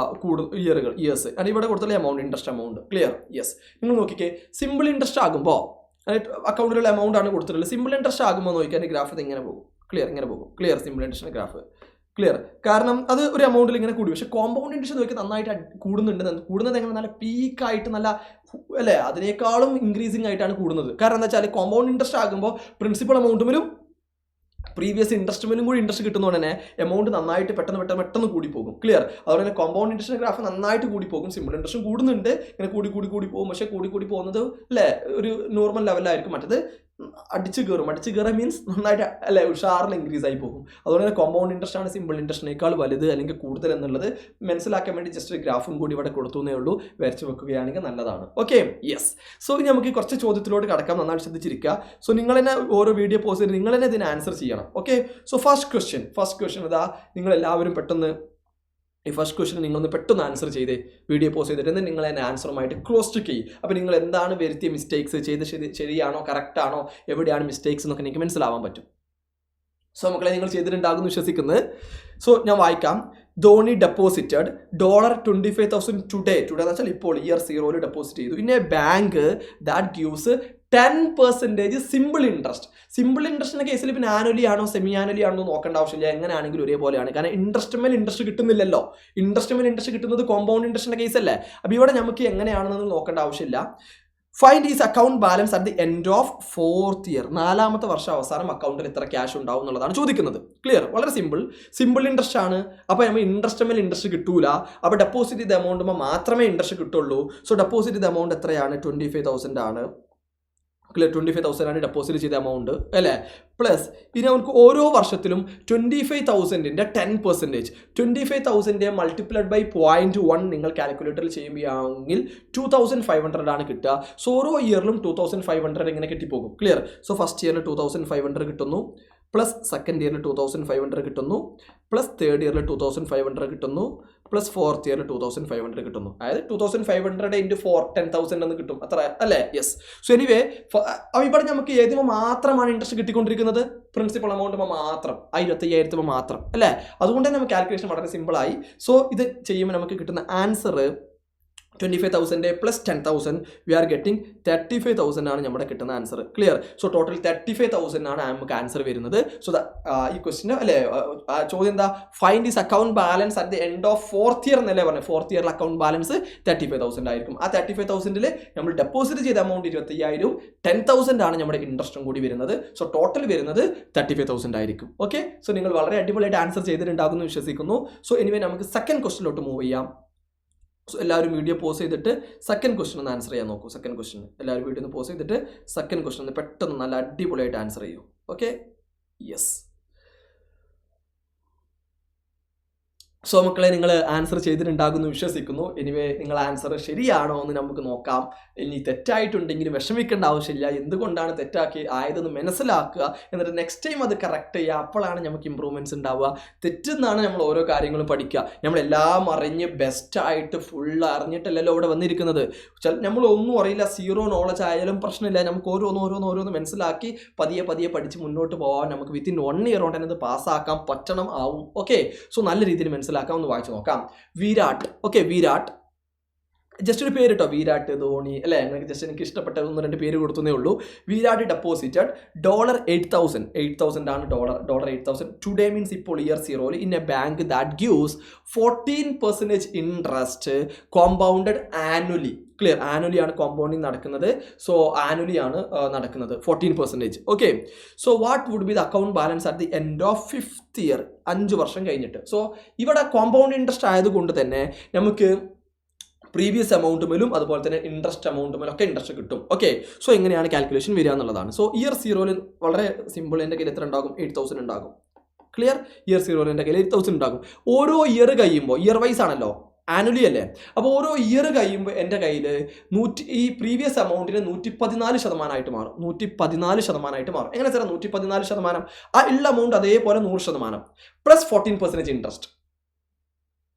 ഇയേഴ്സ് ആണ് ഇവിടെ കൊടുത്തുള്ള amount, interest amount. Clear? Yes. നിങ്ങൾ നോക്കിക്കേ, സിമ്പിൾ ഇൻട്രസ്റ്റ് ആകുമ്പോൾ അക്കൗണ്ടിലുള്ള എമൗണ്ട് ആണ് കൊടുത്തിട്ടുള്ളത്. സിമ്പിൾ ഇൻട്രസ്റ്റ് ആകുമ്പോൾ നോക്കിയാൽ ഗ്രാഫ് ഇങ്ങനെ പോകും. ഇങ്ങനെ പോകും. ക്ലിയർ? സിമ്പിൾ ഇൻട്രസ്റ്റിൻ്റെ ഗ്രാഫ്. ക്ലിയർ? കാരണം അത് ഒരു എമൗണ്ടിൽ ഇങ്ങനെ കൂടി. പക്ഷേ കോമ്പൗണ്ട് ഇൻട്രസ്റ്റ് നോക്കി നന്നായിട്ട് കൂടുന്നത് എങ്ങനെ? നല്ല പീക്കായിട്ട് നല്ല അല്ലേ, അതിനേക്കാളും ഇൻക്രീസിങ് ആയിട്ടാണ് കൂടുന്നത്. കാരണം എന്താ വെച്ചാൽ കോമ്പൗണ്ട് ഇൻട്രസ്റ്റ് ആകുമ്പോൾ പ്രിൻസിപ്പൽ എമൗണ്ടുമിലും പ്രീവിയസ് ഇൻട്രസ്റ്റുമിലും കൂടി ഇൻട്രസ്റ്റ് കിട്ടുന്നതുകൊണ്ട് തന്നെ എമൗണ്ട് നന്നായിട്ട് പെട്ടെന്ന് കൂടി പോകും. ക്ലിയർ? അതുപോലെ തന്നെ കോമ്പൗണ്ട് ഇൻട്രസ്റ്റ് ഗ്രാഫ് നന്നായിട്ട് കൂടി പോകും. സിമ്പിൾ ഇൻട്രസ്റ്റും കൂടുന്നുണ്ട്, ഇങ്ങനെ കൂടി പോകും. പക്ഷേ കൂടി പോകുന്നത് അല്ലേ ഒരു നോർമൽ ലെവലായിരിക്കും. മറ്റത് അടിച്ചു കയറുക മീൻസ് നന്നായിട്ട് അല്ലേ ഉഷാറിൽ ഇൻക്രീസ് ആയി പോകും. അതുപോലെ തന്നെ കോമ്പൗണ്ട് ഇൻട്രസ്റ്റ് ആണ് സിമ്പിൾ ഇൻട്രസ്റ്റിനേക്കാൾ വലുത് അല്ലെങ്കിൽ കൂടുതൽ എന്നുള്ളത് മനസ്സിലാക്കാൻ വേണ്ടി ജസ്റ്റ് ഒരു ഗ്രാഫും കൂടി ഇവിടെ കൊടുത്തുന്നേ ഉള്ളൂ. വരച്ച് വെക്കുകയാണെങ്കിൽ നല്ലതാണ്. Okay, yes. സോ ഇനി നമുക്ക് കുറച്ച് ചോദ്യത്തിലോട്ട് കടക്കാം. നന്നായിട്ട് ശ്രദ്ധിച്ചിരിക്കുക. സോ നിങ്ങൾ തന്നെ ഓരോ വീഡിയോ പോസ്റ്റ് ചെയ്ത് നിങ്ങൾ തന്നെ ഇതിന് ആൻസർ ചെയ്യണം. ഓക്കെ, സോ ഫസ്റ്റ് ക്വസ്റ്റ്യൻ ഇതാ. നിങ്ങൾ എല്ലാവരും പെട്ടെന്ന് ഈ ഫസ്റ്റ് ക്വസ്റ്റ്യൻ നിങ്ങളൊന്ന് പെട്ടെന്ന് ആൻസർ ചെയ്തേ. വീഡിയോ പോസ്റ്റ് ചെയ്തിട്ട് നിങ്ങൾ അതിൻ്റെ ആൻസറുമായിട്ട് ക്രോസ് ചെക്ക് ചെയ്യും. അപ്പോൾ നിങ്ങൾ എന്താണ് വരുത്തിയ മിസ്റ്റേക്സ്, ശരിയാണോ കറക്റ്റാണോ, എവിടെയാണ് മിസ്റ്റേക്സ് എന്നൊക്കെ നിങ്ങൾക്ക് മനസ്സിലാവാൻ പറ്റും. സോ മക്കളെ നിങ്ങൾ ചെയ്തിട്ടുണ്ടാകുമെന്ന് വിശ്വസിക്കുന്നത്. സോ ഞാൻ വായിക്കാം. ധോണി ഡെപ്പോസിറ്റഡ് $25,000 ടുഡേ എന്ന് വെച്ചാൽ ഇപ്പോൾ ഇയർ 0 ഡെപ്പോസിറ്റ് ചെയ്തു in a bank that gives 10% simple interest. Simple ഇൻട്രസ്റ്റിൻ്റെ കേസിൽ പിന്നെ ആനുവലി ആണോ സെമി ആനുവലി ആണോ നോക്കേണ്ട ആവശ്യമില്ല. എങ്ങനെയാണെങ്കിലും ഒരേപോലെയാണ്. കാരണം ഇൻട്രസ്റ്റ് കിട്ടുന്നില്ലല്ലോ. ഇൻട്രസ്റ്റ് കിട്ടുന്നത് കോമ്പൗണ്ട് ഇൻട്രസ്റ്റിൻ്റെ കേസല്ലേ. അപ്പോൾ ഇവിടെ നമുക്ക് എങ്ങനെയാണെന്ന് നോക്കേണ്ട ആവശ്യമില്ല. Find is account balance at the end of 4th year. 4ാമത്തെ വർഷം അവസാനം അക്കൗണ്ടിൽ എത്ര ക്യാഷ് ഉണ്ടാവും എന്നുള്ളതാണ് ചോദിക്കുന്നത്. ക്ലിയർ? വളരെ സിമ്പിൾ ഇൻട്രസ്റ്റ് ആണ്. അപ്പോൾ നമ്മൾ ഇൻട്രസ്റ്റ് കിട്ടൂല. അപ്പോൾ ഡെപ്പോസിറ്റ് ചെയ്ത എമൗണ്ട് മാത്രമേ ഇൻട്രസ്റ്റ് കിട്ടുള്ളൂ. സോ ഡെപ്പോസിറ്റ് ചെയ്ത എമൗണ്ട് എത്രയാണ്? 25,000 ആണ്. ക്ലിയർ? 25,000 ആണ് ഡെപ്പോസിറ്റ് ചെയ്ത എമൗണ്ട് അല്ലേ. പ്ലസ് ഇനി നമുക്ക് ഓരോ വർഷത്തിലും 25,000ൻ്റെ 10%, 25,000 മൾട്ടിപ്ലൈഡ് ബൈ 0.1 നിങ്ങൾ കാൽക്കുലേറ്ററിൽ ചെയ്യുകയാണെങ്കിൽ 2,500 ആണ് കിട്ടുക. സോ ഓരോ ഇയറിലും 2,500 ഇങ്ങനെ കിട്ടിപ്പോകും. ക്ലിയർ? സോ ഫസ്റ്റ് ഇയറിൽ 2,500 കിട്ടുന്നു, പ്ലസ് സെക്കൻഡ് ഇയറിൽ 2,500 കിട്ടുന്നു, പ്ലസ് തേർഡ് ഇയറിൽ 2,500 കിട്ടുന്നു, പ്ലസ് 4th ഇയറിൽ 2,500 കിട്ടുന്നു. അതായത് 2,500 × 4 10,000 എന്ന് കിട്ടും. അത്ര അല്ലേ? യെസ്. സോ എനിവേ ഇവിടെ നമുക്ക് ഏതിമോ മാത്രമാണ് ഇൻട്രസ്റ്റ് കിട്ടിക്കൊണ്ടിരിക്കുന്നത്? പ്രിൻസിപ്പൽ എമൗണ്ട് മാത്രം, 25,000 മാത്രം അല്ലേ. അതുകൊണ്ട് തന്നെ നമുക്ക് കാൽക്കുലേഷൻ വളരെ സിമ്പിളായി. സോ ഇത് ചെയ്യുമ്പോൾ നമുക്ക് കിട്ടുന്ന answer 25,000 plus 10,000 we are getting 35,000 ആണ് നമ്മുടെ കിട്ടുന്ന ആൻസർ. ക്ലിയർ? സോ ടോട്ടൽ 35,000 ആണ് നമുക്ക് ആൻസർ വരുന്നത്. സോ ഈ ക്വസ്റ്റിന് അല്ലേ ചോദ്യം എന്താ? Find is account balance at the end of 4th year എന്നല്ലേ പറഞ്ഞത്. 4th ഇയറിൽ അക്കൗണ്ട് ബാലൻസ് 35,000 ആയിരിക്കും. ആ 35,000ൽ നമ്മൾ ഡെപ്പോസിറ്റ് ചെയ്ത എമൗണ്ട് 25,000, 10,000 ആണ് നമ്മുടെ ഇൻട്രസ്റ്റും കൂടി വരുന്നത്. സോ ടോട്ടൽ വരുന്നത് 35,000 ആയിരിക്കും. ഓക്കെ, സോ നിങ്ങൾ വളരെ അടിപൊളിയായിട്ട് ആൻസർ ചെയ്തിട്ടുണ്ടാകുമെന്ന് വിശ്വസിക്കുന്നു. സോ എനിവേ നമുക്ക് സെക്കൻഡ് ക്വസ്റ്റിലോട്ട് മൂവ് ചെയ്യാം. സോ എല്ലാവരും വീഡിയോ പോസ് ചെയ്തിട്ട് സെക്കൻഡ് ക്വസ്റ്റൻ ഒന്ന് ആൻസർ ചെയ്യാൻ നോക്കൂ. സെക്കൻഡ് ക്വസ്റ്റൻ എല്ലാവരും വീഡിയോ ഒന്ന് പോസ് ചെയ്തിട്ട് സെക്കൻഡ് ക്വസ്റ്റൻ ഒന്ന് പെട്ടെന്ന് നല്ല അടിപൊളിയായിട്ട് ആൻസർ ചെയ്യൂ. Okay, yes. സോ മക്കളെ, നിങ്ങൾ ആൻസർ ചെയ്തിട്ടുണ്ടാകുമെന്ന് വിശ്വസിക്കുന്നു. എനിവേ നിങ്ങൾ ആൻസർ ശരിയാണോ എന്ന് നമുക്ക് നോക്കാം. ഇനി തെറ്റായിട്ടുണ്ടെങ്കിൽ വിഷമിക്കേണ്ട ആവശ്യമില്ല. എന്തുകൊണ്ടാണ് തെറ്റാക്കി ആയതെന്ന് മനസ്സിലാക്കുക. എന്നിട്ട് നെക്സ്റ്റ് ടൈം അത് കറക്റ്റ് ചെയ്യുക. അപ്പോഴാണ് നമുക്ക് ഇമ്പ്രൂവ്മെൻറ്റ്സ് ഉണ്ടാവുക. തെറ്റെന്നാണ് നമ്മൾ ഓരോ കാര്യങ്ങളും പഠിക്കുക. നമ്മളെല്ലാം അറിഞ്ഞ് ബെസ്റ്റായിട്ട് ഫുൾ അറിഞ്ഞിട്ടല്ലല്ലോ ഇവിടെ വന്നിരിക്കുന്നത്. നമ്മൾ ഒന്നും അറിയില്ല, സീറോ നോളജ് ആയാലും പ്രശ്നമില്ല. നമുക്ക് ഓരോന്ന് മനസ്സിലാക്കി പതിയെ പഠിച്ച് മുന്നോട്ട് പോകാൻ നമുക്ക് വിത്തിൻ 1 ഇയർ കൊണ്ട് തന്നെ അത് പാസ്സാക്കാൻ പറ്റണം ആവും. ഓക്കെ, സോ നല്ല രീതിയിൽ മനസ്സിലാക്കാം. ഒന്ന് വായിച്ചു നോക്കാം. വിരാട്. ഓക്കെ, വിരാട് ജസ്റ്റ് ഒരു പേര് കേട്ടോ, വിരാട്, ധോണി അല്ലേ, അങ്ങനെ ജസ്റ്റ് എനിക്ക് ഇഷ്ടപ്പെട്ട 1-2 പേര് കൊടുത്തേ ഉള്ളൂ. വിരാട് ഡെപ്പോസിറ്റഡ് $8,000 ആണ്. ഡോളർ 8,000 ടുഡേ മീൻസ് ഇപ്പോൾ year 0 in a bank that gives 14% interest compounded annually. Clear, annually ആണ് കോമ്പൗണ്ടിങ് നടക്കുന്നത്. സോ ആനുവലി ആണ് നടക്കുന്നത് 14%. Okay, so what would be the account balance at the end of 5th year? 5 വർഷം കഴിഞ്ഞിട്ട്. So ഇവിടെ compound interest ആയതുകൊണ്ട് തന്നെ നമുക്ക് പ്രീവിയസ് എമൗണ്ടുമേലും അതുപോലെ തന്നെ ഇൻട്രസ്റ്റ് എമൗണ്ടുമേലും ഒക്കെ ഇൻട്രസ്റ്റ് കിട്ടും. ഓക്കെ, സോ എങ്ങനെയാണ് കാൽക്കുലേഷൻ വരിക എന്നുള്ളതാണ്. സോ ഇയർ 0 വളരെ സിമ്പിൾ. എൻ്റെ കയ്യിൽ എത്ര ഉണ്ടാകും? 8,000 ഉണ്ടാകും. ക്ലിയർ, ഇയർ 0 എൻ്റെ കയ്യിൽ 8,000 ഉണ്ടാകും. ഓരോ ഇയർ കഴിയുമ്പോൾ, ഇയർ വൈസ് ആണല്ലോ, ആനുവലി അല്ലേ, അപ്പോൾ ഓരോ ഇയർ കഴിയുമ്പോൾ എൻ്റെ കയ്യിൽ ഈ പ്രീവിയസ് എമൗണ്ടിന് 114% മാറും. 114% മാറും. എങ്ങനെ സാർ 114%? ആ ഉള്ള എമൗണ്ട് അതേപോലെ 100% പ്ലസ് 14% ഇൻട്രസ്റ്റ്.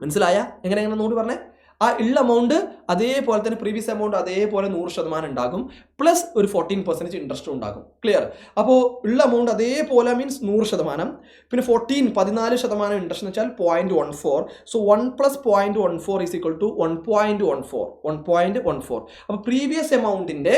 മനസ്സിലായ? എങ്ങനെ നോട്ട് പറഞ്ഞേ? ആ ഉള്ള എമൗണ്ട് അതേപോലെ തന്നെ പ്രീവിയസ് എമൗണ്ട് അതേപോലെ 100% ഉണ്ടാകും, പ്ലസ് ഒരു 14% ഇൻട്രസ്റ്റും ഉണ്ടാകും. ക്ലിയർ? അപ്പോൾ ഉള്ള എമൗണ്ട് അതേപോലെ മീൻസ് 100%, പിന്നെ 14% ഇൻട്രസ്റ്റ് എന്ന് വെച്ചാൽ 0.14. So 1 + 0.14 is equal to 1.14. അപ്പോൾ പ്രീവിയസ് എമൗണ്ടിൻ്റെ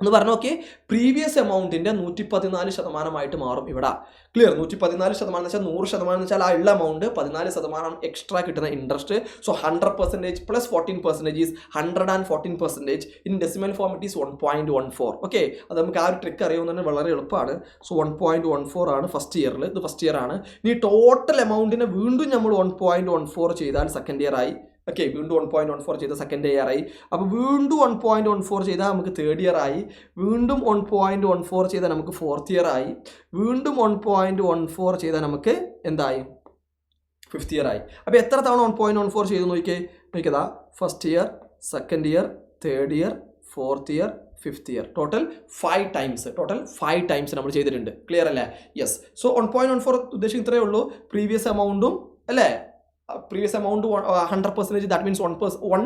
ഒന്ന് പറഞ്ഞു നോക്കി, പ്രീവിയസ് എമൗണ്ടിൻ്റെ 114% മാറും ഇവിടെ. ക്ലിയർ? 114% എന്ന് വെച്ചാൽ 100% എന്ന് വെച്ചാൽ ആ ഉള്ള എമൗണ്ട് 14% എക്സ്ട്രാ കിട്ടുന്ന interest. So 100% plus 14% is 114%. In decimal form it is 1.14. Okay, അത് നമുക്ക് ആ ഒരു ട്രിക്ക് അറിയുന്നതിന് വളരെ എളുപ്പമാണ്. സോ 1.14 ആണ് ഫസ്റ്റ് ഇയറിൽ. ഇത് ഫസ്റ്റ് ഇയർ ആണ്. ഇനി ടോട്ടൽ എമൗണ്ടിനെ വീണ്ടും നമ്മൾ 1.14 ചെയ്താൽ സെക്കൻഡ് ഇയർ ആയി. ഓക്കെ, വീണ്ടും 1.14 ചെയ്ത സെക്കൻഡ് ഇയർ ആയി. അപ്പോൾ വീണ്ടും 1.14 ചെയ്താൽ നമുക്ക് തേർഡ് ഇയർ ആയി. വീണ്ടും 1.14 ചെയ്താൽ നമുക്ക് ഫോർത്ത് ഇയർ ആയി. വീണ്ടും 1.14 ചെയ്താൽ നമുക്ക് എന്തായി? ഫിഫ്ത്ത് ഇയർ ആയി. അപ്പോൾ എത്ര തവണ 1.14 ചെയ്ത് നോക്കിയതാ? First year, second year, third year, fourth year, fifth year. Total 5 times നമ്മൾ ചെയ്തിട്ടുണ്ട്. ക്ലിയർ അല്ലേ? യെസ്. സോ 1.14 ഉദ്ദേശിക്കുന്നത് ഇത്രയേ ഉള്ളൂ. പ്രീവിയസ് എമൗണ്ടും അല്ലേ, previous amount 100%, that means 1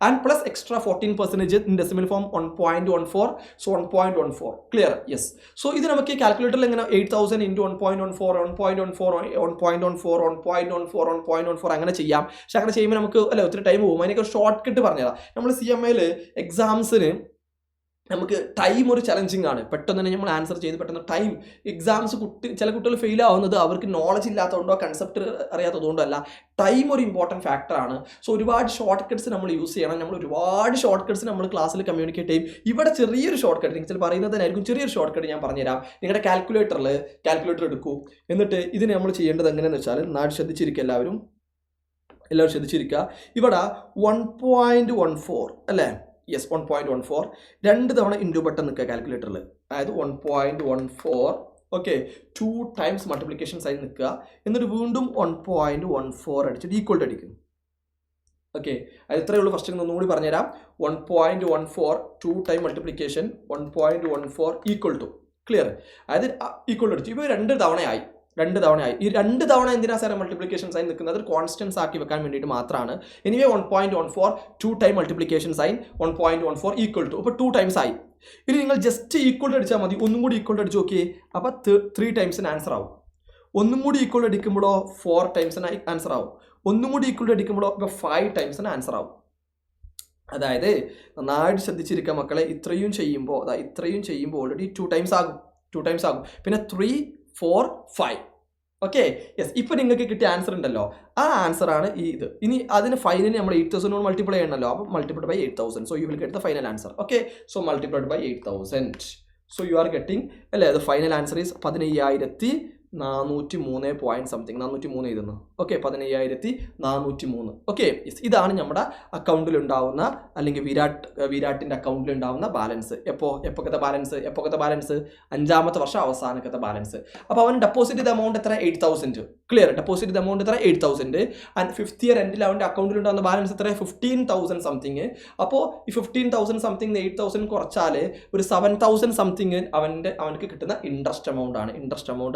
and plus extra 14% in decimal form 1.14. So 1.14. Clear? Yes. So this is calculator 8,000 into 1.14 അങ്ങനെ ചെയ്യാം. പക്ഷെ അങ്ങനെ ചെയ്യുമ്പോൾ നമുക്ക് അല്ല ഒത്തിരി ടൈം പോകും. അതിനൊക്കെ ഷോർട്ട് കട്ട് പറഞ്ഞുതരാം. നമ്മൾ CMAയിൽ എക്സാംസിന് നമുക്ക് ടൈം ഒരു ചലഞ്ചിങ് ആണ്. പെട്ടെന്ന് തന്നെ നമ്മൾ ആൻസർ ചെയ്ത് പെട്ടെന്ന് ടൈം എക്സാംസ് ചില കുട്ടികൾ ഫെയിൽ ആവുന്നത് അവർക്ക് നോളജ് ഇല്ലാത്തതുകൊണ്ടോ കൺസെപ്റ്റ് അറിയാത്തതുകൊണ്ടോ അല്ല. ടൈം ഒരു ഇമ്പോർട്ടൻറ്റ് ഫാക്ടറാണ്. സോ ഒരുപാട് ഷോർട്ട് കട്ട്സ് നമ്മൾ യൂസ് ചെയ്യണം. നമ്മൾ ഒരുപാട് ഷോർട്ട് കട്ട്സ് നമ്മൾ ക്ലാസ്സിൽ കമ്മ്യൂണിക്കേറ്റ് ചെയ്യും. ഇവിടെ ചെറിയൊരു ഷോർട്ട് കട്ട്, നിങ്ങൾ ചില പറയുന്നതിനായിരിക്കും ചെറിയൊരു ഷോർട്ട് കട്ട് ഞാൻ പറഞ്ഞുതരാം. നിങ്ങളുടെ കാൽക്കുലേറ്റർ എടുക്കൂ. എന്നിട്ട് ഇതിന് നമ്മൾ ചെയ്യേണ്ടത് എങ്ങനെയാണെന്ന് വെച്ചാൽ നാട് ശ്രദ്ധിച്ചിരിക്കുക, എല്ലാവരും ശ്രദ്ധിച്ചിരിക്കുക. ഇവിടെ 1.14 അല്ലേ? യെസ്, 1.14 2 തവണ ഇൻറ്റു ബട്ടൺ നിൽക്കുക കാൽക്കുലേറ്ററിൽ. അതായത് 1.14. ഓക്കെ, 2 ടൈംസ് മൾട്ടിപ്ലിക്കേഷൻ സൈൻ നിൽക്കുക. എന്നിട്ട് വീണ്ടും 1.14 അടിച്ചിട്ട് ഈക്വൽ ടു അടിക്കും. ഓക്കെ, അത് ഇത്രയേ ഉള്ളൂ. ഫസ്റ്റ് ഒന്നുകൂടി പറഞ്ഞുതരാം. 1.14 2 time multiplication 1.14 equal to. Clear? അതായത് ഈക്വൽ ടു അടിച്ചു. ഇപ്പോൾ 2 തവണയായി. ഈ 2 തവണ എന്തിനാ സാറേ മൾട്ടിപ്ലിക്കേഷൻ സൈൻ നിൽക്കുന്നത്? കോൺസ്റ്റൻസ് ആക്കി വെക്കാൻ വേണ്ടിയിട്ട് മാത്രമാണ്. Anyway 1.14 2 time multiplication sign 1.14 equal to. അപ്പോൾ 2 ടൈംസ് ആയി. ഇനി നിങ്ങൾ ജസ്റ്റ് ഈക്വൽ ടു അടിച്ചാൽ മതി. ഒന്നും കൂടി ഈക്വൽ ടു അടിച്ച് നോക്കിയേ. അപ്പോൾ 3 ടൈംസിന് ആൻസർ ആവും. ഒന്നും കൂടി ഈക്വൽ ടു അടിക്കുമ്പോഴോ 4 ടൈംസിന് ആൻസർ ആവും. ഒന്നും കൂടി ഈക്വൽ ടു അടിക്കുമ്പോഴോ ഇപ്പോൾ 5 ടൈംസിന് ആൻസർ ആവും. അതായത് നന്നായിട്ട് ശ്രദ്ധിച്ചിരിക്കുക മക്കളെ. ഇത്രയും ചെയ്യുമ്പോൾ ഓൾറെഡി 2 ടൈംസ് ആകും. പിന്നെ 3 4 5. Okay, yes. ഇപ്പോൾ നിങ്ങൾക്ക് കിട്ടിയ ആൻസർ ഉണ്ടല്ലോ, ആ ആൻസറാണ് ഇത്. ഇനി അതിന് ഫൈനലി നമ്മൾ 8,000 കൊണ്ട് മൾട്ടിപ്ലൈ ചെയ്യണമല്ലോ. അപ്പോൾ multiplied by 8,000. So you will get the final answer. Okay, so multiplied by 8,000. So you are getting അല്ലേ, ദ ഫൈനൽ ആൻസർ ഈസ് 15,000 403 എഴുതുന്നു. ഓക്കെ, 15,403. ഓക്കെ, ഇതാണ് നമ്മുടെ അക്കൗണ്ടിൽ ഉണ്ടാവുന്ന, അല്ലെങ്കിൽ വിരാട്ടിൻ്റെ അക്കൗണ്ടിൽ ഉണ്ടാവുന്ന ബാലൻസ്. എപ്പോഴത്തെ ബാലൻസ് 5ാമത്തെ വർഷം അവസാനത്തെ ബാലൻസ്. അപ്പോൾ അവൻ ഡെപ്പോസിറ്റ് ചെയ്ത എമൗണ്ട് എത്ര? 8,000. ക്ലിയർ. ഡെപ്പോസിറ്റ് ചെയ്ത എമൗണ്ട് എത്ര? 8,000. ആൻഡ് 5th ഇയർ എൻഡിൽ അവൻ്റെ അക്കൗണ്ടിൽ ഉണ്ടാകുന്ന ബാലൻസ് എത്ര? 15,000 സംതിങ്. അപ്പോൾ ഈ 15,000 സംതിങ് 8,000 കുറച്ചാൽ ഒരു 7,000 സംതിങ് അവനക്ക് കിട്ടുന്ന ഇൻട്രസ്റ്റ് എമൗണ്ട്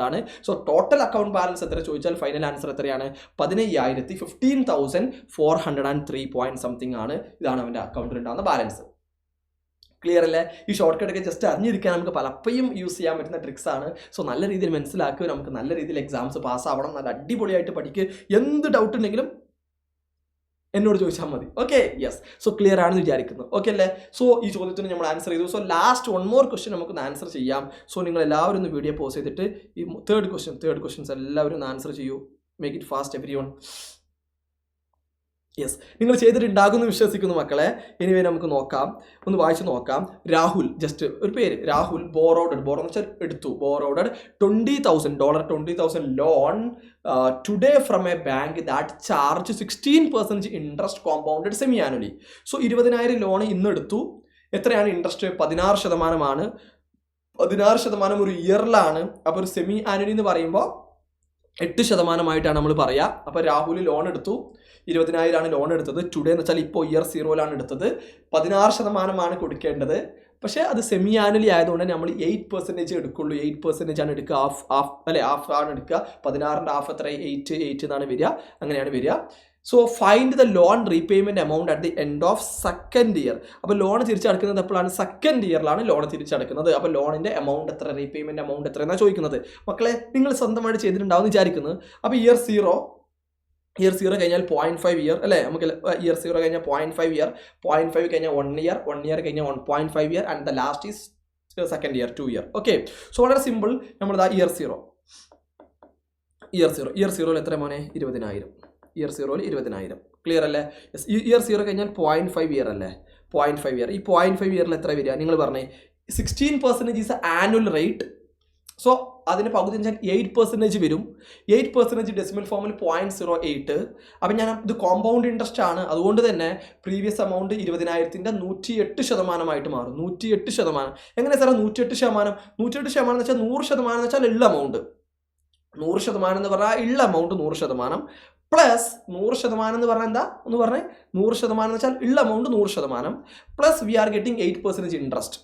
ആണ്. സോ ടോട്ടൽ അക്കൗണ്ട് ബാലൻസ് എത്ര ചോദിച്ചാൽ ഫൈനൽ ആൻസർ എത്രയാണ്? 15,403 സംതിങ് ആണ്. ഇതാണ് അവൻ്റെ അക്കൗണ്ടിൽ ഉണ്ടാകുന്ന ബാലൻസ്. ക്ലിയർ അല്ലേ? ഈ ഷോർട്ട് കട്ടൊക്കെ ജസ്റ്റ് അറിഞ്ഞിരിക്കാൻ നമുക്ക് പലപ്പോഴും യൂസ് ചെയ്യാൻ പറ്റുന്ന ട്രിക്സ് ആണ്. സോ നല്ല രീതിയിൽ മനസ്സിലാക്കുക, നമുക്ക് നല്ല രീതിയിൽ എക്സാംസ് പാസ്സാവണം, നല്ല അടിപൊളിയായിട്ട് പഠിക്കുക. എന്ത് ഡൗട്ട് ഉണ്ടെങ്കിലും എന്നോട് ചോദിച്ചാൽ മതി. Okay, yes. സോ ക്ലിയർ ആണെന്ന് വിചാരിക്കുന്നു. ഓക്കെ അല്ലേ? സോ ഈ ചോദ്യത്തിന് നമ്മൾ ആൻസർ ചെയ്തു. സോ ലാസ്റ്റ് 1 more ക്വസ്റ്റ്യൻ നമുക്കൊന്ന് ആൻസർ ചെയ്യാം. സോ നിങ്ങൾ എല്ലാവരും ഒന്ന് വീഡിയോ പോസ് ചെയ്തിട്ട് ഈ തേർഡ് ക്വസ്റ്റ്യൻസ് എല്ലാവരും ഒന്ന് ആൻസർ ചെയ്യൂ. Make it fast everyone. Yes, നിങ്ങൾ ചെയ്തിട്ടുണ്ടാകുമെന്ന് വിശ്വസിക്കുന്നു മക്കളെ. എനിവേ നമുക്ക് നോക്കാം, ഒന്ന് വായിച്ചു നോക്കാം. രാഹുൽ, ജസ്റ്റ് ഒരു പേര് രാഹുൽ, ബോറോഡ് എന്ന് വെച്ചാൽ എടുത്തു, borrowed $20,000 loan today from A bank that charge 16% interest compounded semi annually. So 20,000 loan ഇന്ന് എടുത്തു. എത്രയാണ് ഇൻട്രസ്റ്റ്? 16%. 16% ഒരു ഇയറിലാണ്. അപ്പോൾ ഒരു സെമി ആനുവലി എന്ന് പറയുമ്പോൾ 8% നമ്മൾ പറയുക. അപ്പോൾ രാഹുൽ ലോൺ എടുത്തു, 20,000 ലോൺ എടുത്തത്. ടുഡേ എന്ന് വെച്ചാൽ ഇപ്പോൾ ഇയർ 0 എടുത്തത്. 16% കൊടുക്കേണ്ടത്. പക്ഷേ അത് സെമി ആനുവലി ആയതുകൊണ്ട് നമ്മൾ 8% എടുക്കുള്ളൂ. 8% ആണ് എടുക്കുക. ഹാഫ് ആണ് എടുക്കുക. 16ന്റെ ഹാഫ് എത്ര? 8 എന്നാണ് വരിക. അങ്ങനെയാണ് വരിക. So find the loan repayment amount at the end of second year. അപ്പോൾ ലോൺ തിരിച്ചടക്കുന്നത് എപ്പോഴാണ്? സെക്കൻഡ് ഇയറിലാണ് ലോൺ തിരിച്ചടക്കുന്നത്. അപ്പോൾ ലോണിന്റെ എമൗണ്ട് എത്ര, റീപേയ്മെന്റ് എമൗണ്ട് എത്ര എന്നാണ് ചോദിക്കുന്നത്. മക്കളെ നിങ്ങൾ സ്വന്തമായിട്ട് ചെയ്തിട്ടുണ്ടാവും വിചാരിക്കുന്നു. അപ്പോൾ ഇയർ 0 കഴിഞ്ഞാൽ 0.5 ഇയർ അല്ലേ? നമുക്ക് ഇയർ 0 കഴിഞ്ഞാൽ 0.5 ഇയർ, 0.5 കഴിഞ്ഞാൽ 1 ഇയർ, 1 ഇയർ കഴിഞ്ഞാൽ 1.5 year, and the last is second year 2 year. Okay, so വളരെ സിമ്പിൾ. നമ്മളിതാ ഇയർ 0 എത്ര മോനെ? 20,000. ഇയർ 0 20,000. ക്ലിയർ അല്ലേ? യെസ്. ഇയർ 0 കഴിഞ്ഞാൽ 0.5 ഇയർ അല്ലേ? 0.5 ഇയർ. ഈ 0.5 ഇയറിൽ എത്ര വരിക? നിങ്ങൾ പറഞ്ഞേ 16% ഈസ് ആനുവൽ റേറ്റ്. സോ അതിന് പകുതി വെച്ചാൽ 8% വരും. 8% ഡെസിമൽ ഫോമിൽ 0.08. അപ്പം ഞാൻ ഇത് കോമ്പൗണ്ട് ഇൻട്രസ്റ്റ് ആണ്. അതുകൊണ്ട് തന്നെ പ്രീവിയസ് എമൗണ്ട് 20,000ന്റെ 108% മാറും. 108%. എങ്ങനെ സാറേ 108%? 108% എന്ന് വെച്ചാൽ 100% എന്ന് വെച്ചാൽ ഉള്ള എമൗണ്ട്. 100% എന്ന് പറഞ്ഞാൽ ഉള്ള എമൗണ്ട് 100%. പ്ലസ് 100% എന്ന് പറഞ്ഞാൽ എന്താ? ഒന്ന് പറഞ്ഞേ. 100% എന്ന് വെച്ചാൽ ഉള്ള amount 100%. Plus we are getting 8% interest.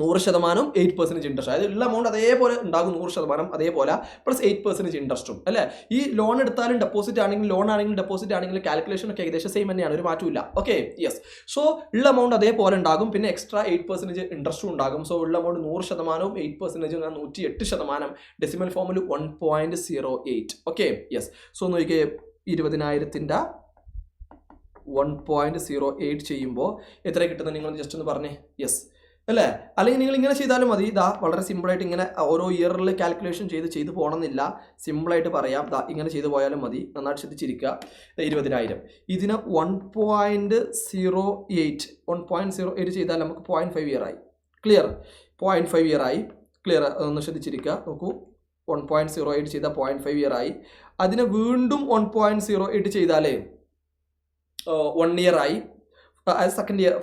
100% 8% interest. അതായത് ഉള്ള എമൗണ്ട് അതേപോലെ ഉണ്ടാകും, 100% അതേപോലെ പ്ലസ് 8% ഇൻട്രസ്റ്റും അല്ലേ? ഈ ലോൺ എടുത്താലും ഡെപ്പോസിറ്റ് ആണെങ്കിലും ലോൺ ആണെങ്കിലും ഡെപ്പോസിറ്റ് ആണെങ്കിലും കാൽക്കുലേഷൻ ഒക്കെ ഏകദേശം സെയിം തന്നെയാണ്, ഒരു മാറ്റമില്ല. Okay, yes. സോ ഉള്ള എമൗണ്ട് അതേപോലെ ഉണ്ടാകും, പിന്നെ എക്സ്ട്രാ 8% ഇൻട്രസ്റ്റും ഉണ്ടാകും. സോ ഉള്ള എമൗണ്ട് 100%, 8% 108%. ഡെസിമൽ ഫോമിൽ 1.08. Okay, yes. സോ നോക്കിയേ 20,000ന്റെ 1.08 ചെയ്യുമ്പോൾ എത്ര കിട്ടുന്നത് നിങ്ങൾ ജസ്റ്റ് ഒന്ന് പറഞ്ഞേ. യെസ് അല്ലേ? അല്ലെങ്കിൽ നിങ്ങൾ ഇങ്ങനെ ചെയ്താലും മതി. ഇതാ വളരെ സിമ്പിളായിട്ട് ഇങ്ങനെ ഓരോ ഇയറിൽ കാൽക്കുലേഷൻ ചെയ്ത് പോകണമെന്നില്ല. സിമ്പിളായിട്ട് പറയാം. ഇതാ ഇങ്ങനെ ചെയ്ത് പോയാലും മതി. നന്നായിട്ട് ശ്രദ്ധിച്ചിരിക്കുക. 20,000 ഇതിന് 1.08 ചെയ്താൽ നമുക്ക് 0.5 ഇയർ ആയി. ക്ലിയർ? 0.5 ഇയർ ആയി. ക്ലിയർ? ഒന്ന് ശ്രദ്ധിച്ചിരിക്കുക. നോക്കൂ, 1.08 ചെയ്താൽ 0.5 ഇയർ ആയി. അതിന് വീണ്ടും 1.08 ചെയ്താലേ 1 ഇയർ ആയി.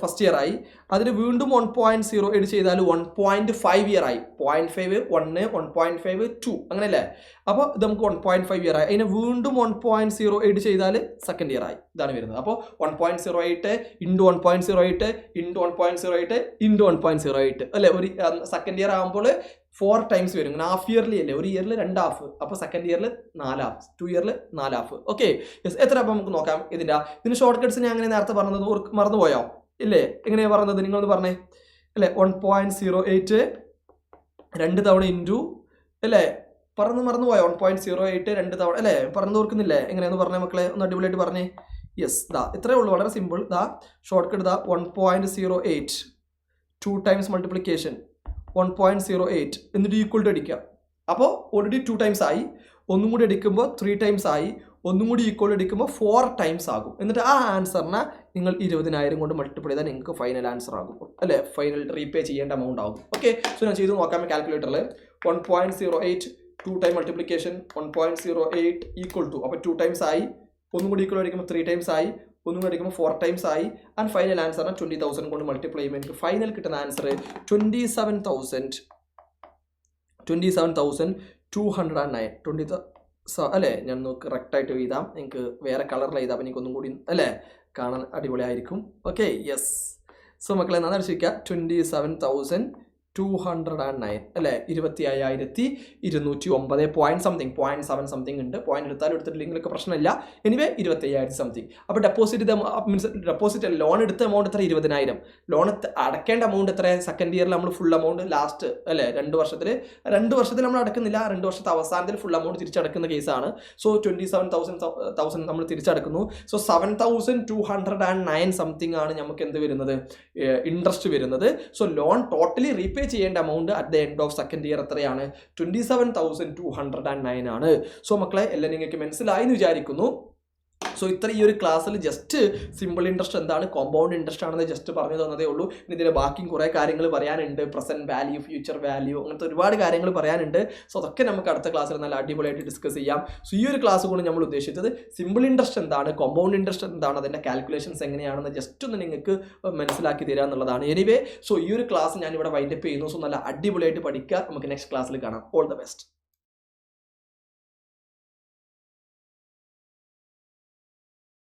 ഫസ്റ്റ് ഇയർ ആയി. അതിന് വീണ്ടും 1.08 ചെയ്താൽ 1.5 ഇയർ ആയി. 0.5 1 1.5 2 അങ്ങനെയല്ലേ? അപ്പോൾ ഇത് നമുക്ക് 1.5 ഇയർ ആയി. അതിന് വീണ്ടും 1.08 ചെയ്താൽ സെക്കൻഡ് ഇയർ ആയി. ഇതാണ് വരുന്നത്. അപ്പോൾ 1.08 ഇൻറ്റു 1.08 ഇൻറ്റു 1.08 ഇൻറ്റു 1.08 അല്ലേ? ഒരു സെക്കൻഡ് ഇയർ ആകുമ്പോൾ 4 ടൈംസ് വരും. ഇങ്ങനെ ഹാഫ് ഇയർലി അല്ലേ? ഒരു ഇയറിൽ 2 ഹാഫ്. അപ്പോൾ സെക്കൻഡ് ഇയറിൽ 4 ഹാഫ്, 2 ഇയറിൽ 4 ഹാഫ്. Okay, yes. എത്ര? അപ്പോൾ നമുക്ക് നോക്കാം ഇതിന് ഷോർട്ട് കട്ട്സ് ഞാൻ അങ്ങനെ നേരത്തെ പറഞ്ഞത് മറന്നുപോയോ? ഇല്ലേ? എങ്ങനെയാണ് പറഞ്ഞത്? നിങ്ങളൊന്ന് പറഞ്ഞേ അല്ലേ? 1.08 2 തവണ ഇൻറ്റു അല്ലേ? മറന്നുപോയോ? 1.08 2 തവണ അല്ലേ? പറഞ്ഞു ഓർക്കുന്നില്ലേ? എങ്ങനെയാന്ന് പറഞ്ഞേ മക്കളെ? ഒന്ന് അടിപൊളിയായിട്ട് പറഞ്ഞേ. യെസ്, ദാ ഇത്രയേ ഉള്ളൂ. വളരെ സിമ്പിൾ. ദാ ഷോർട്ട് കട്ട് ദാ 1.08 2 ടൈംസ് മൾട്ടിപ്ലിക്കേഷൻ 1.08 എന്നിട്ട് ഈക്വൽ ടു അടിക്കുക. അപ്പോൾ ഓൾറെഡി 2 ടൈംസ് ആയി. ഒന്നും കൂടി അടിക്കുമ്പോൾ 3 ടൈംസ് ആയി. ഒന്നും കൂടി ഈക്വൽ അടിക്കുമ്പോൾ 4 ടൈംസ് ആകും. എന്നിട്ട് ആ ആൻസറിനെ നിങ്ങൾ 20,000 കൊണ്ട് മൾട്ടിപ്ലൈ ചെയ്താൽ നിങ്ങൾക്ക് ഫൈനൽ ആൻസർ ആകും അല്ലേ? ഫൈനൽ റീപേ ചെയ്യേണ്ട എമൗണ്ട് ആകും. ഓക്കെ, സോ ഞാൻ ചെയ്ത് നോക്കാം കാൽക്കുലേറ്ററിൽ. 1.08 2 ടൈം മൾട്ടിപ്ലിക്കേഷൻ 1.08 ഈക്വൽ ടു, അപ്പോൾ 2 ടൈംസ് ആയി, ഒന്നും കൂടി ഈക്വൽ അടിക്കുമ്പോൾ 3 ടൈംസ് ആയി, ഒന്നും കൂടി അടിക്കുമ്പോൾ 4 ടൈംസ് ആയി. ആൻഡ് ഫൈനൽ ആൻസർ 20,000 കൊണ്ട് മൾട്ടിപ്ലൈ ചെയ്യുമ്പോൾ എനിക്ക് ഫൈനൽ കിട്ടുന്ന ആൻസർ 27,209 അല്ലേ? ഞാൻ കറക്റ്റായിട്ട് എഴുതാം, എനിക്ക് വേറെ കളറിൽ എഴുതാം, എനിക്കൊന്നും കൂടി അല്ലേ കാണാൻ അടിപൊളിയായിരിക്കും. Okay, yes. സോ മക്കളെ നന്നായി ശ്രദ്ധിക്കുക, 27,209 അല്ലേ, 25,209 0.7 ഉണ്ട്. പോയിന്റ് എടുത്താലും എടുത്തിട്ടില്ലെങ്കിലൊക്കെ പ്രശ്നമില്ല. Anyway 25,000 something. അപ്പോൾ ഡെപ്പോസിറ്റ് ലോൺ എടുത്ത എമൗണ്ട് എത്ര? 20,000. ലോൺ അടക്കേണ്ട എമൗണ്ട് എത്ര? സെക്കൻഡ് ഇയറിൽ നമ്മൾ ഫുൾ എമൗണ്ട് ലാസ്റ്റ് അല്ലേ 2 വർഷത്തിൽ നമ്മൾ അടക്കുന്നില്ല, 2 വർഷത്തെ അവസാനത്തിൽ ഫുൾ എമൗണ്ട് തിരിച്ചടക്കുന്ന കേസാണ്. സോ 27,000 നമ്മൾ തിരിച്ചടക്കുന്നു. സോ 7,209 സംതിങ് ആണ് നമുക്ക് എന്ത് വരുന്നത്? ഇൻട്രസ്റ്റ് വരുന്നത്. സോ ലോൺ ടോട്ടലി റീപേ ചെയ്യേണ്ട amount at the end of second year എത്രയാണ്? 27,209 ആണ്. സോ മക്കളെ എല്ലാം നിങ്ങൾക്ക് മനസ്സിലായി എന്ന് വിചാരിക്കുന്നു. സോ ഇത്ര ഈ ഒരു ക്ലാസ്സിൽ ജസ്റ്റ് സിമ്പിൾ ഇൻട്രസ്റ്റ് എന്താണ്, കോമ്പൗണ്ട് ഇൻട്രസ്റ്റ് ആണെന്ന് ജസ്റ്റ് പറഞ്ഞു തന്നതേ ഉള്ളൂ. ഇതിൻ്റെ ബാക്കിയും കുറേ കാര്യങ്ങൾ പറയാനുണ്ട്, പ്രസന്റ് വാല്യൂ, ഫ്യൂച്ചർ വാല്യൂ, അങ്ങനത്തെ ഒരുപാട് കാര്യങ്ങൾ പറയാനുണ്ട്. സോ അതൊക്കെ നമുക്ക് അടുത്ത ക്ലാസ്സിൽ നല്ല അടിപൊളിയായിട്ട് ഡിസ്കസ് ചെയ്യാം. സോ ഈ ഒരു ക്ലാസ് കൊണ്ട് നമ്മൾ ഉദ്ദേശിച്ചത് സിമ്പിൾ ഇൻട്രസ്റ്റ് എന്താണ്, കോമ്പൗണ്ട് ഇൻട്രസ്റ്റ് എന്താണ്, അതിൻ്റെ കാൽക്കുലേഷൻസ് എങ്ങനെയാണെന്ന് ജസ്റ്റ് ഒന്ന് നിങ്ങൾക്ക് മനസ്സിലാക്കി തരിക എന്നുള്ളതാണ്. എനിവേ സോ ഈ ഒരു ക്ലാസ് ഞാനിവിടെ വൈൻഡപ്പ് ചെയ്യുന്നു. സോ നല്ല അടിപൊളിയായിട്ട് പഠിക്കുക. നമുക്ക് നെക്സ്റ്റ് ക്ലാസ്സിൽ കാണാം. All the best.